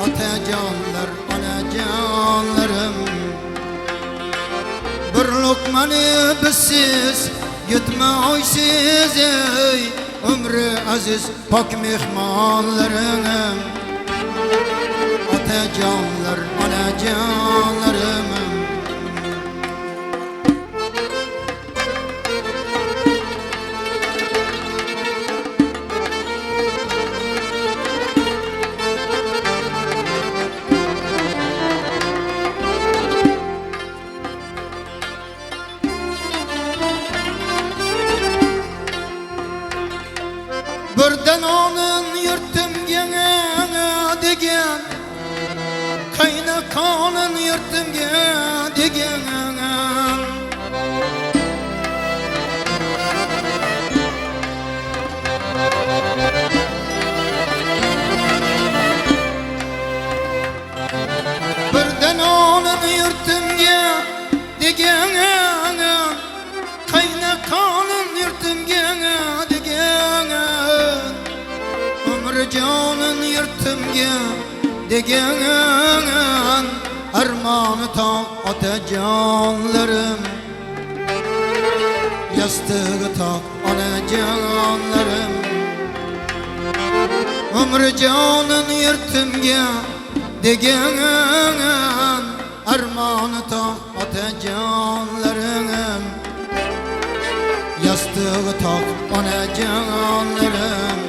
otajonlar, onajonlarim. Bir lokmani bizsiz yutmaysiz. Ey umri aziz pok mehmonlarim, otajonlar, onajonlarim. Birden onun yurtimga degan, qaynaqonin yurtimga degan. Birden onun yurtimga degan, qaynaqonin yurtimga degan. Umrjonin yurtimga degan. Armoni tog' otajonlarim, yastig'i tog' onajonlarim. Umrjonin yurtimga degan. armağanı ta otajonlarim yastığı tak onajonlarim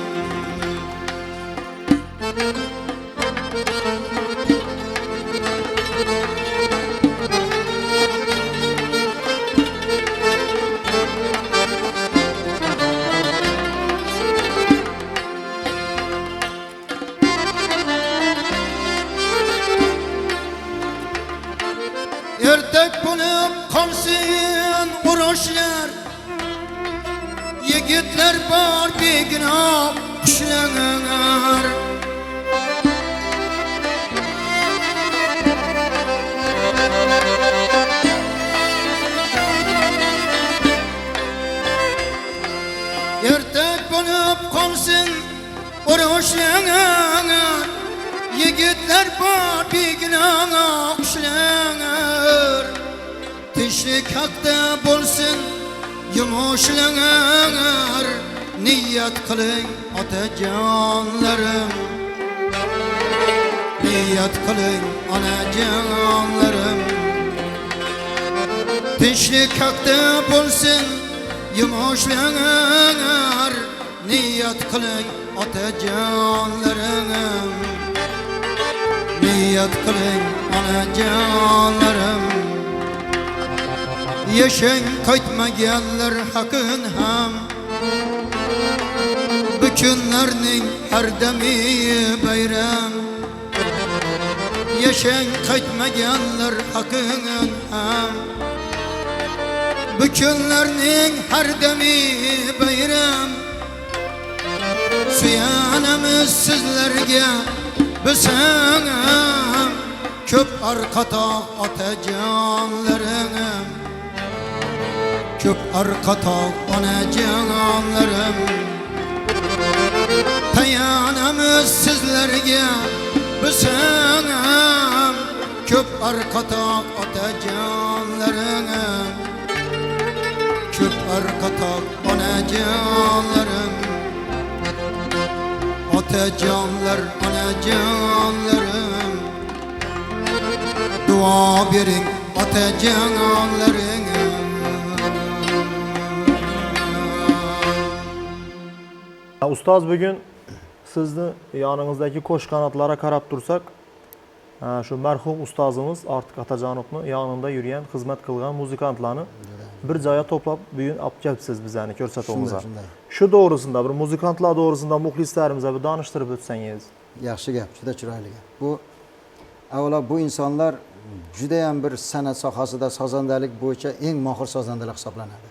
ertek bulup komsin uğraşlar yigitler bor beginoh qushlar ertek bulup komsin uğraşlar yigitler bor beginoh qushlar Tişlik hakda bo'lsin yumushlar niyat qiling otajonlarim niyat qiling onajonlarim Tişlik hakda bo'lsin yumushlar niyat qiling otajonlarim niyat qiling onajonlarim Yaşang qaytmaganlar haqin ham Bu kunlarning har dami bayram Yaşang qaytmaganlar haqin ham Bu kunlarning har dami bayram Suyanamiz sizlarga biz ham Ko'p arqata otajonlarim Köp arkata onajonlarim Tayanamiz sizlarga biz ham Köp arkata otajonlarim Köp arkata onajonlarim Otajonlar onajonlarim Duo bering otajonlarim Ustoz bugun sizni yoning'izdagi qo'sh qanotlara qarab tursak, shu marhum ustozimiz Ortiq Atajonovni yonida yurgan, xizmat qilgan muzikantlarni bir joyga to'plab bugun olib kelibsiz bizlarni ko'rsatuvimizga. Shu to'g'risida bir muzikantlar to'g'risida muxlislarimizga bir donishtirib o'tsangiz. Yaxshi gap, juda chiroyli gap. Bu avvalo bu insonlar juda ham bir san'at sohasida sozandalik bo'yicha eng mohir sozandalar hisoblanadi.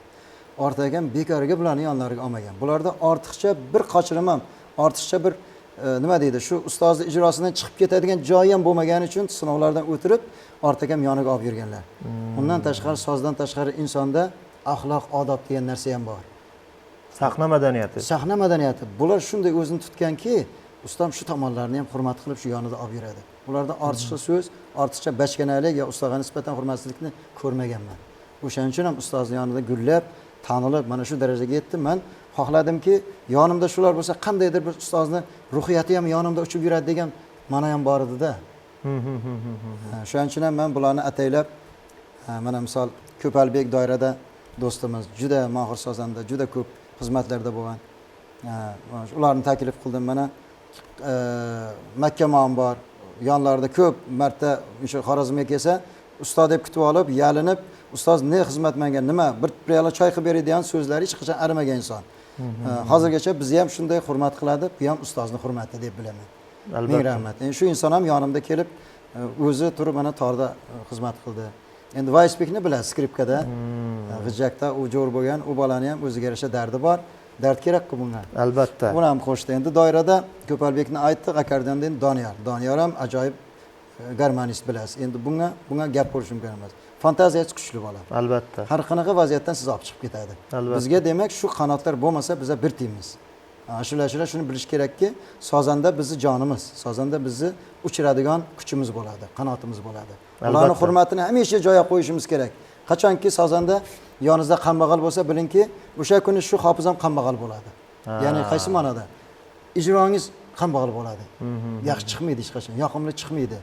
Ortiq akam bekorga bularni yonlariga olmagan. Bularda ortiqcha bir qochirim ham, ortiqcha bir nima deydi, shu ustozni ijrosidan chiqib ketadigan joyi ham bo'lmagani uchun sinovlardan o'tirib Ortiq akam yoniga olib yurganlar. Undan tashqari sozdan tashqari insonda axloq, odob degan narsa ham bor. Sahna madaniyati. Sahna madaniyati. Bular shunday o'zini tutganki, ustam shu tomonlarni ham hurmat qilib shu yonida olib yuradi. Ularda ortiqcha so'z, ortiqcha bachkanalik yo ustaga nisbatan hurmatsizlikni ko'rmaganman. O'shaning uchun ham ustozni yonida gullab, tanilib mana shu darajaga yetdim. Men xohladimki, yonimda shular bo'lsa, qandaydir bir ustozni ruhiyati ham yonimda uchib yuradi degan ma'no ham bor edi-da. Shuning uchun ham men bularni ataylab, mana misol Ko'palbek doirada do'stimiz, juda mohir sozanda, juda ko'p xizmatlarda bo'lgan. Ularni taklif qildim. Mana Makkamon bor. Yonlarida ko'p marta o'sha Xorazmga kelsa, ustoz deb kutib olib, yalinib, ustoz ne xizmat menga nima bir piyola choy qilib beradigan so'zlari hech qachon arimagan inson. Hozirgacha bizni ham shunday hurmat qiladi, bu ham ustozni hurmati deb bilaman. Albatta. Ming rahmat. Endi shu inson ham yonimda kelib o'zi turib mana torda xizmat qildi. Endi Vaysbekni bilasiz, skripkada, g'ijjakda u jo'r bo'lgan, u bolani ham o'ziga yarasha dardi bor. Dard kerak-ku bunga. Albatta. Buni ham qo'shdi. Endi doirada Ko'palbekni aytdik, akordeonda endi Doniyor. Doniyor ham ajoyib garmonist bilasiz. Endi bunga gap bo'lish mumkin emas. Fantaziyasi kuchli bola. Albatta. Har qanaqa vaziyatdan siz olib chiqib ketadi. Albatta. Bizga demak shu qanotlar bo'lmasa biza bir tiymiz. Shular shuni bilish kerakki, sozanda bizni jonimiz, sozanda bizni uchiradigan kuchimiz bo'ladi, qanotimiz bo'ladi. Ularning hurmatini hamisha joyiga qo'yishimiz kerak. Qachonki sozanda yoningizda kambag'al bo'lsa, bilingki, o'sha kuni shu hofiz ham kambag'al bo'ladi. Ya'ni qaysi ma'noda? Ijroingiz kambag'al bo'ladi. Yaxshi chiqmaydi hech qachon, yoqimli chiqmaydi.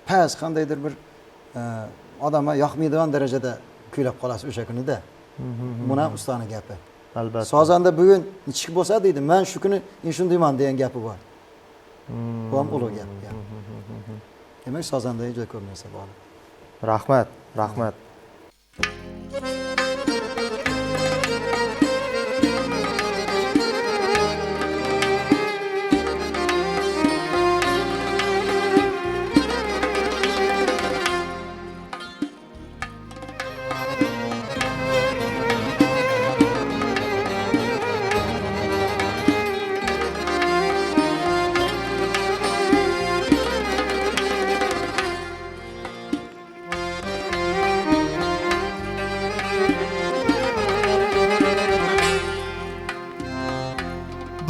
Past qandaydir bir odamga yoqmaydigan darajada kuylab qolasiz o'sha kunida. Buni ham ustaning gapi. Albatta. Sozanda bugun ichki bo'lsa deydi, men shu kuni shuni deyman degan gapi bor. Bu ham ulug' gap. Demak, sozanda juda ko'p narsa bor. Rahmat, rahmat.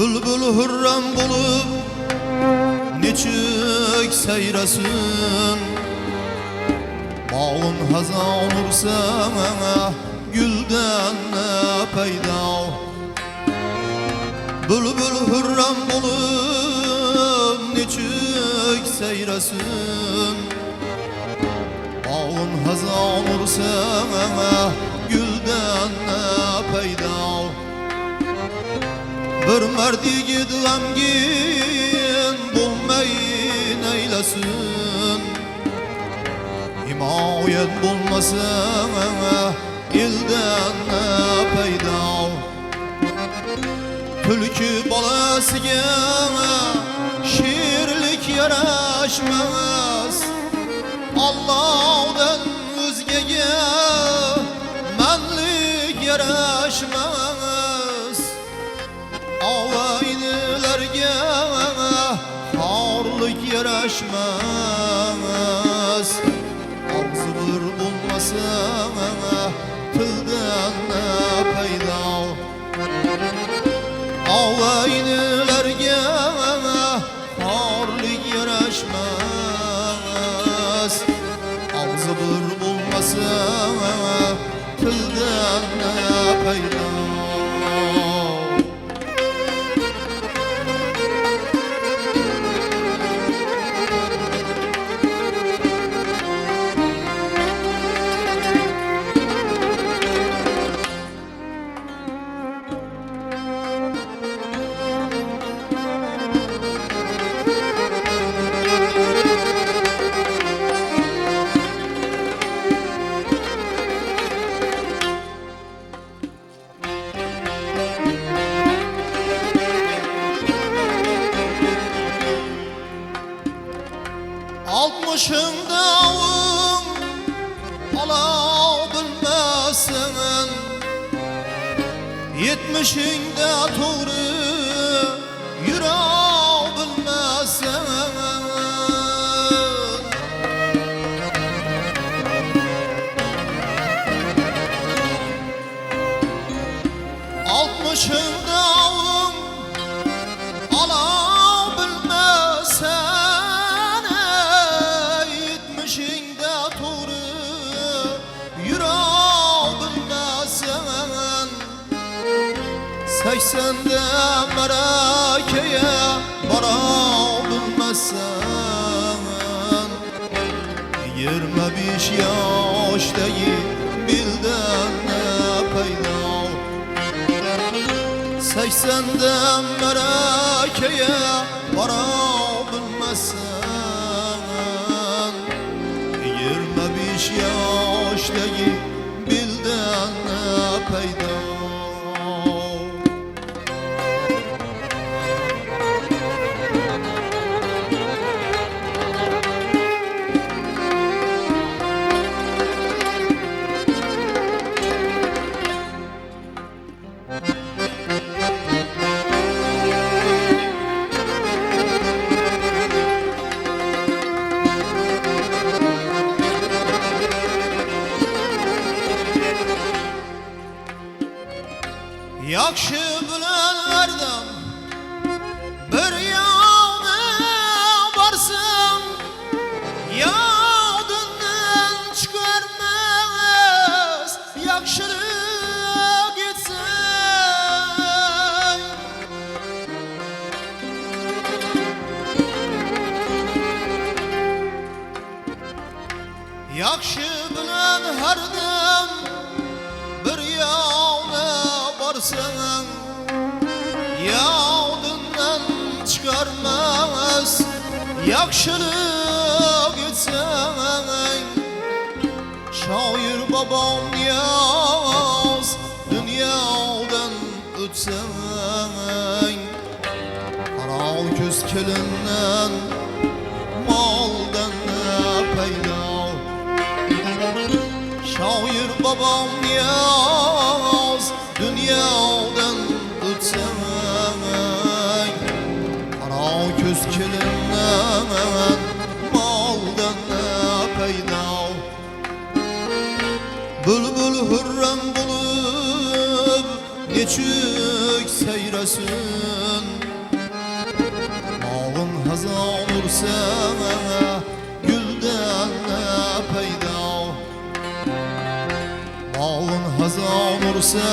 Bülbül hürrem bulup neçük seyrasın Bağın hazan ursa gülden ne peyda Bülbül hürrem bulup neçük seyrasın Bağın hazan ursa gülden ne peyda Bir merdi gidgamgin bulmayın eylesin Himayet bulmasın ilden ne peyda Tülkü balasiga şirlik yaraşmaz Allah'dan özgege menlik yaraşmaz Avaynilerge harlık yaraşmaz Ağzı bir bulmasa tilden ne peyda Avaynilerge harlık yaraşmaz Ağzı bir bulmasa tilden ne peyda Altmışında avun alabilmesin Yetmişinde doğru yürüyebilmesin Altmışında avun alabilmesin Seksende merakeye varabilmezsen 25 yaştayı bilden ne peyda Seksende merakeye varabilmezsen 25 yaştayı bilden ne peyda Yakşı bilenlerden bir yana varsın Yadından çıkarmaz yakşılık gitsin Yaxshi bilan har dam bir yo'lda borsang, yodingdan chiqarmas yaxshilik etsang. Shoir bobom yoz dunyodan o'tsang, qarov ko'z kelindan moldan paydo. Shoir bobom yoz dunyodan o'tsang, qarov ko'z kelindan moldan paydo. Bülbül hürrem bulup geçük seyresin, bağın hazan ursa gülden peyda. Bağın hazan ursa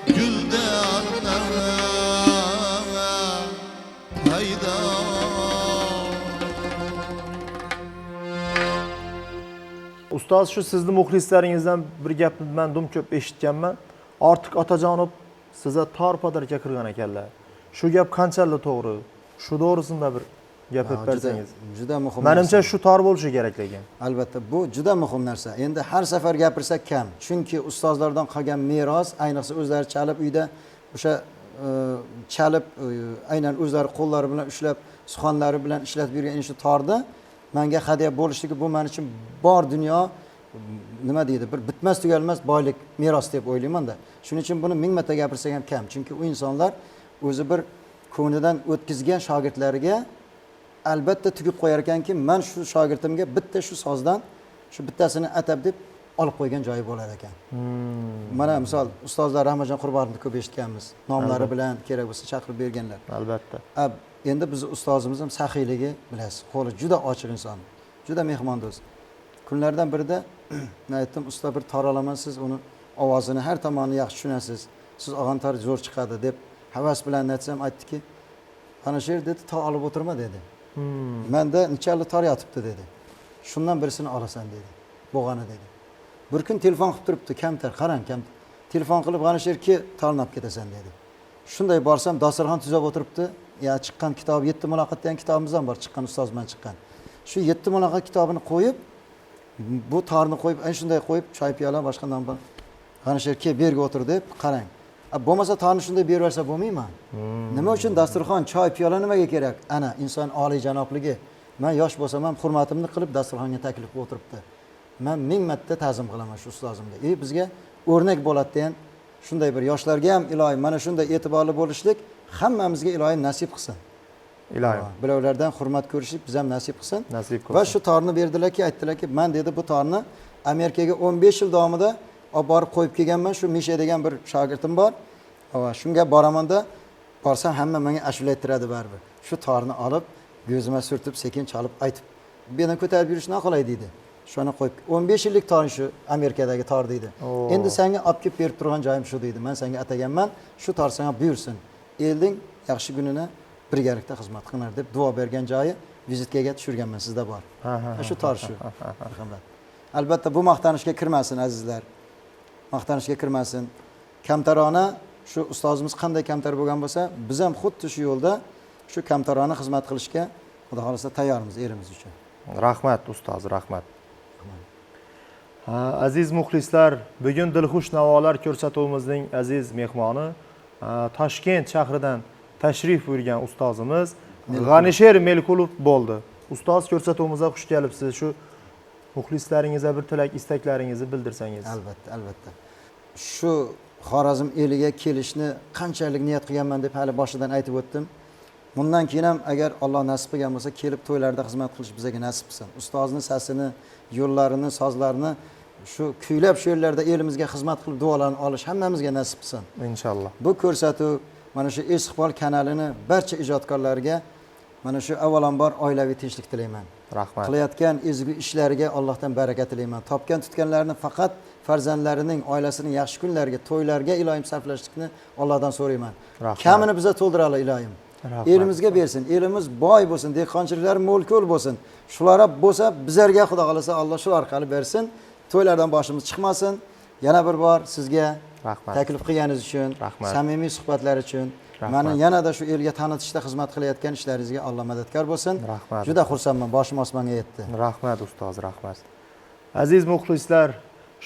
gülden peyda. Ustoz, shu sizni muxlislaringizdan bir gapni men dum ko'p eshitganman. Ortiq Otajonov sizga torpadarga kirgan ekanlar. Shu gap qanchalik to'g'ri? Shu to'g'risida bir gapirib bersangiz. Juda muhim. Menimcha shu tor bo'lishi kerak lekin. Albatta bu juda muhim narsa. Endi har safar gapirsak kam. Chunki ustozlardan qolgan meros, ayniqsa o'zlari chalib uyda o'sha chalib aynan o'zlari qo'llari bilan ushlab, suxanlari bilan ishlatib yurgan shu torda menga hadya bo'lishligi bu men uchun bor dunyo nima deydi, bir bitmas tugalmas boylik, meros deb o'ylayman-da. Shuning uchun buni ming marta gapirsak ham kam. Chunki u insonlar o'zi bir ko'nglidan o'tkazgan shogirdlariga albatta tugib qo'yar ekanki, men shu shogirdimga bitta shu sozdan shu bittasini atab deb olib qo'ygan joyi bo'lar ekan. Mana misol ustozlar Rahmatjon Qurbonovni ko'p eshitganmiz. Nomlari bilan kerak bo'lsa chaqirib berganlar. Albatta. Endi biz ustozimiz ham saxiyligi bilasiz, qo'li juda ochiq inson, juda mehmondo'st. Kunlardan birida men aytdim, usta bir tor olaman, siz uni ovozini har tomonini yaxshi tushunasiz. Siz olgan tor zo'r chiqadi deb havas bilan aytsam, aytdiki, "Ana shu yerda tor olib o'tirma" dedi. Menda nechali tor yotibdi dedi. Shundan birisini olasan dedi. Bo'g'ani dedi. Bir kun telefon qilib turibdi, kamtar, qarang, kam. Telefon qilib, "Ana shu yerga torni olib ketasan" dedi. Shunday borsam, dasturxon tuzab o'tiribdi. Ya chiqqan kitob 7 muloqot degan kitobimiz ham bor, chiqqan ustoz bilan chiqqan. Shu 7 muloqot kitobini qo'yib, bu torni qo'yib, ana shunday qo'yib, choy piyola boshqa non bilan ana shu yerga berga o'tir deb qarang. Bo'lmasa torni shunday berib bersa bo'lmaymi? Nima uchun dasturxon, choy piyola nimaga kerak? Ana inson oliyjanobligi. Men yosh bo'lsam ham hurmatimni qilib dasturxonga taklif qilib o'tiribdi. Men ming marta ta'zim qilaman shu ustozimga. Bizga o'rnak bo'ladi degan shunday bir yoshlarga ham iloyim mana shunday e'tiborli bo'lishlik hammamizga iloyim nasib qilsin. Iloyim. Birovlardan hurmat ko'rishlik biz ham nasib qilsin. Nasib qilsin. Va shu torni berdilarki, aytdilarki, men dedi bu torni Amerikaga 15 yil davomida olib borib qo'yib kelganman. Shu Misha degan bir shogirdim bor. Va shunga boramanda borsam hamma menga ashula ayttiradi baribir. Shu torni olib, ko'zima surtib, sekin chalib aytib, "Bu yerdan ko'tarib yurish qolay" dedi. Shuni qo'yib 15 yillik tor shu Amerikadagi tor deydi. Endi senga olib kelib berib turgan joyim shu deydi. Men senga ataganman, shu tor senga buyursin. Elding yaxshi kunini birgalikda xizmat qilinglar deb duo bergan joyi vizitkaga tushirganman, sizda bor. Shu tor shu. Albatta bu maqtanishga kirmasin azizlar. Maqtanishga kirmasin. Kamtarona shu ustozimiz qanday kamtar bo'lgan bo'lsa, biz ham xuddi shu yo'lda shu kamtarona xizmat qilishga Xudo xolasa tayyormiz erimiz uchun. Rahmat ustoz, rahmat. Aziz muxlislar, bugun Dilxush navolar ko'rsatuvimizning aziz mehmoni Toshkent shahridan tashrif buyurgan ustozimiz G'anisher Melkulov bo'ldi. Ustoz, ko'rsatuvimizga xush kelibsiz. Shu muxlislaringizga bir tilak, istaklaringizni bildirsangiz. Albatta, albatta. Shu Xorazm eliga kelishni qanchalik niyat qilganman deb hali boshidan aytib o'tdim. Bundan keyin ham agar Alloh nasib qilgan bo'lsa, kelib to'ylarda xizmat qilish bizga nasib qilsin. Ustozning sasini, yo'llarini, sozlarini shu kuylab shu yerlarda elimizga xizmat qilib duolarni olish hammamizga nasib qilsin. Inshaalloh. Bu ko'rsatuv mana shu Istiqbol kanalini barcha ijodkorlarga mana shu avvalambor oilaviy tinchlik tilayman. Rahmat. Qilayotgan ezgu ishlariga Allohdan baraka tilayman. Topgan tutganlarini faqat farzandlarining, oilasining yaxshi kunlariga, to'ylarga iloyim sarflashlikni Allohdan so'rayman. Kamini biza to'ldira ol iloyim. Elimizga bersin, elimiz boy bo'lsin, dehqonchiliklar mo'l-ko'l bo'lsin. Shulara bo'lsa bizlarga Xudo xolasa Alloh shu orqali bersin. To'ylardan boshimiz chiqmasin. Yana bir bor sizga Rahmat. taklif qilganingiz uchun, Rahmat. samimiy suhbatlar uchun, Rahmat. meni yanada shu elga tanitishda xizmat qilayotgan ishlaringizga Alloh madadkor bo'lsin. Rahmat. Juda xursandman, boshim osmonga yetdi. Rahmat ustoz, rahmat. Aziz muxlislar,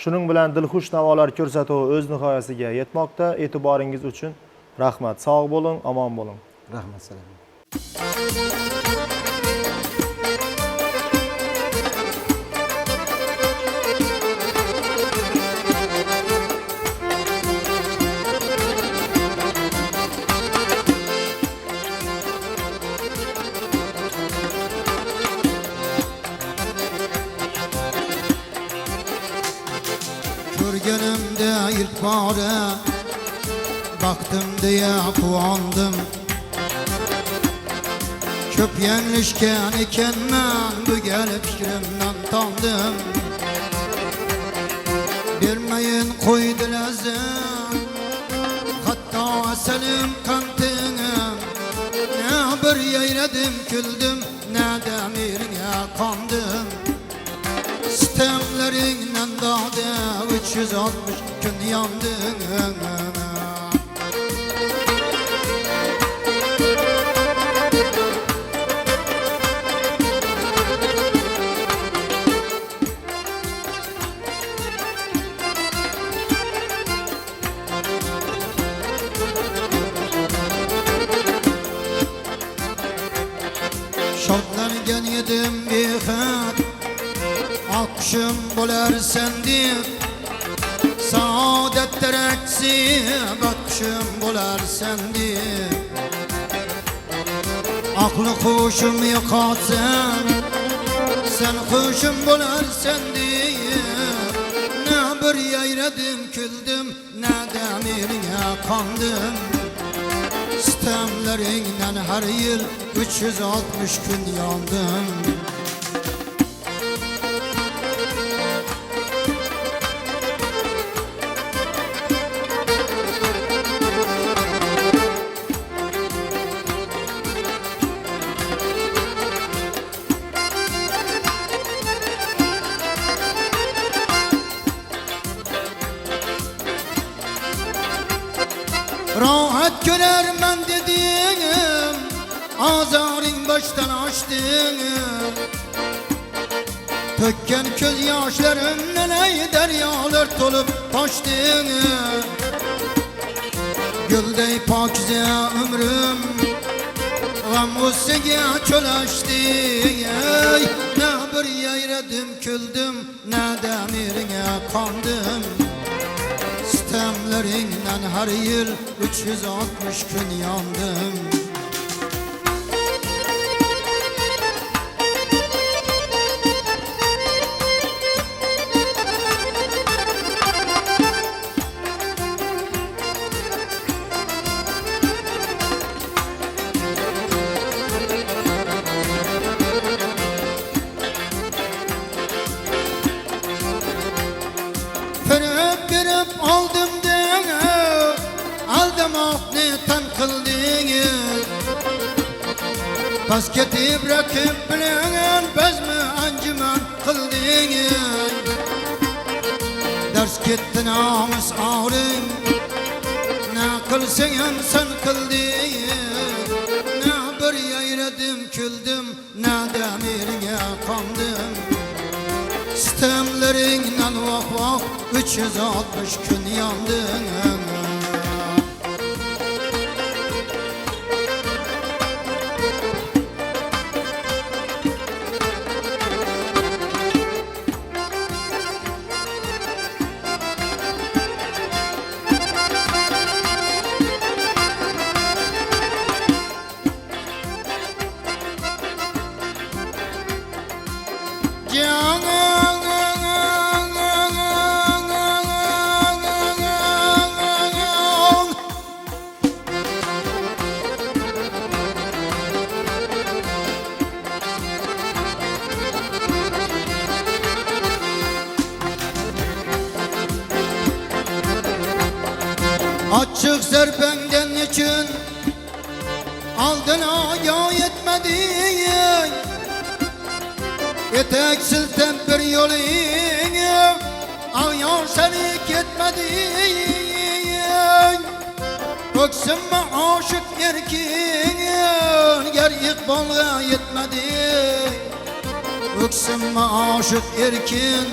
shuning bilan dilxush navolar ko'rsatuvi o'z nihoyasiga yetmoqda. E'tiboringiz uchun rahmat. Sog' bo'ling, omon bo'ling. Rahmat, salom. Ko'rganimda ilk bora baktım diye quvondim. Ko'p yanglishgan ekanman, bu gal fikrimdan tondim. Bermayin qo'ydi lazim, hatto asalim qantingim. Ne bir yayradim, kuldim, ne damiringga qondim. Sistemlerinden dağda 360 gün yandım. Şartlarken yedim bir hat, akşam bo'lar sendip, saadet tereksi bakışım bo'lar sendip. Aklı kuşum yıkatsın, sen kuşum bo'lar sendip. Ne bir yayradım, küldüm, ne demirine kandım. Sistemlerinden her yıl 360 gün yandım. Rahat görermen dediğim, azarın baştan açtığım. Tökken göz yaşlarımla ey deryalar tolup taştığım. Güldey pakize ömrüm, gam gussege çölaştı. Ne bir yayradım, küldüm, ne demirine kandım. Sistemlerinden her yıl 360 gün yandım. Verip aldım diye aldamak ne tan kıldın. Basketi bırakıp bilen bezmi ancıman kıldın. Ders gitti namus ağrın, ne kılsın sen kıldın. Ne bir yayradım, küldüm, ne demirine kandım. Sistemlerinden vah vah 360 gün yandım. Açık zerbenden için aldın aya yetmedi. Etek silten bir yolun Ağyan seni gitmedin Öksünme aşık erkin Ger ikbalga yetmedin Öksünme aşık erkin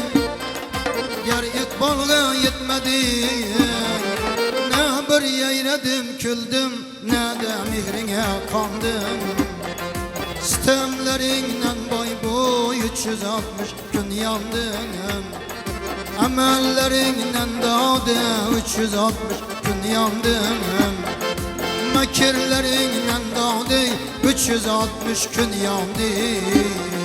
Ger ikbalga yetmedin Ne bir yeyledim küldüm Ne de mihrine kandım Sistemlerinden boy boy 360 gün yandım Emellerinden dağdı 360 gün yandım Mekirlerinden dağdı 360 gün yandım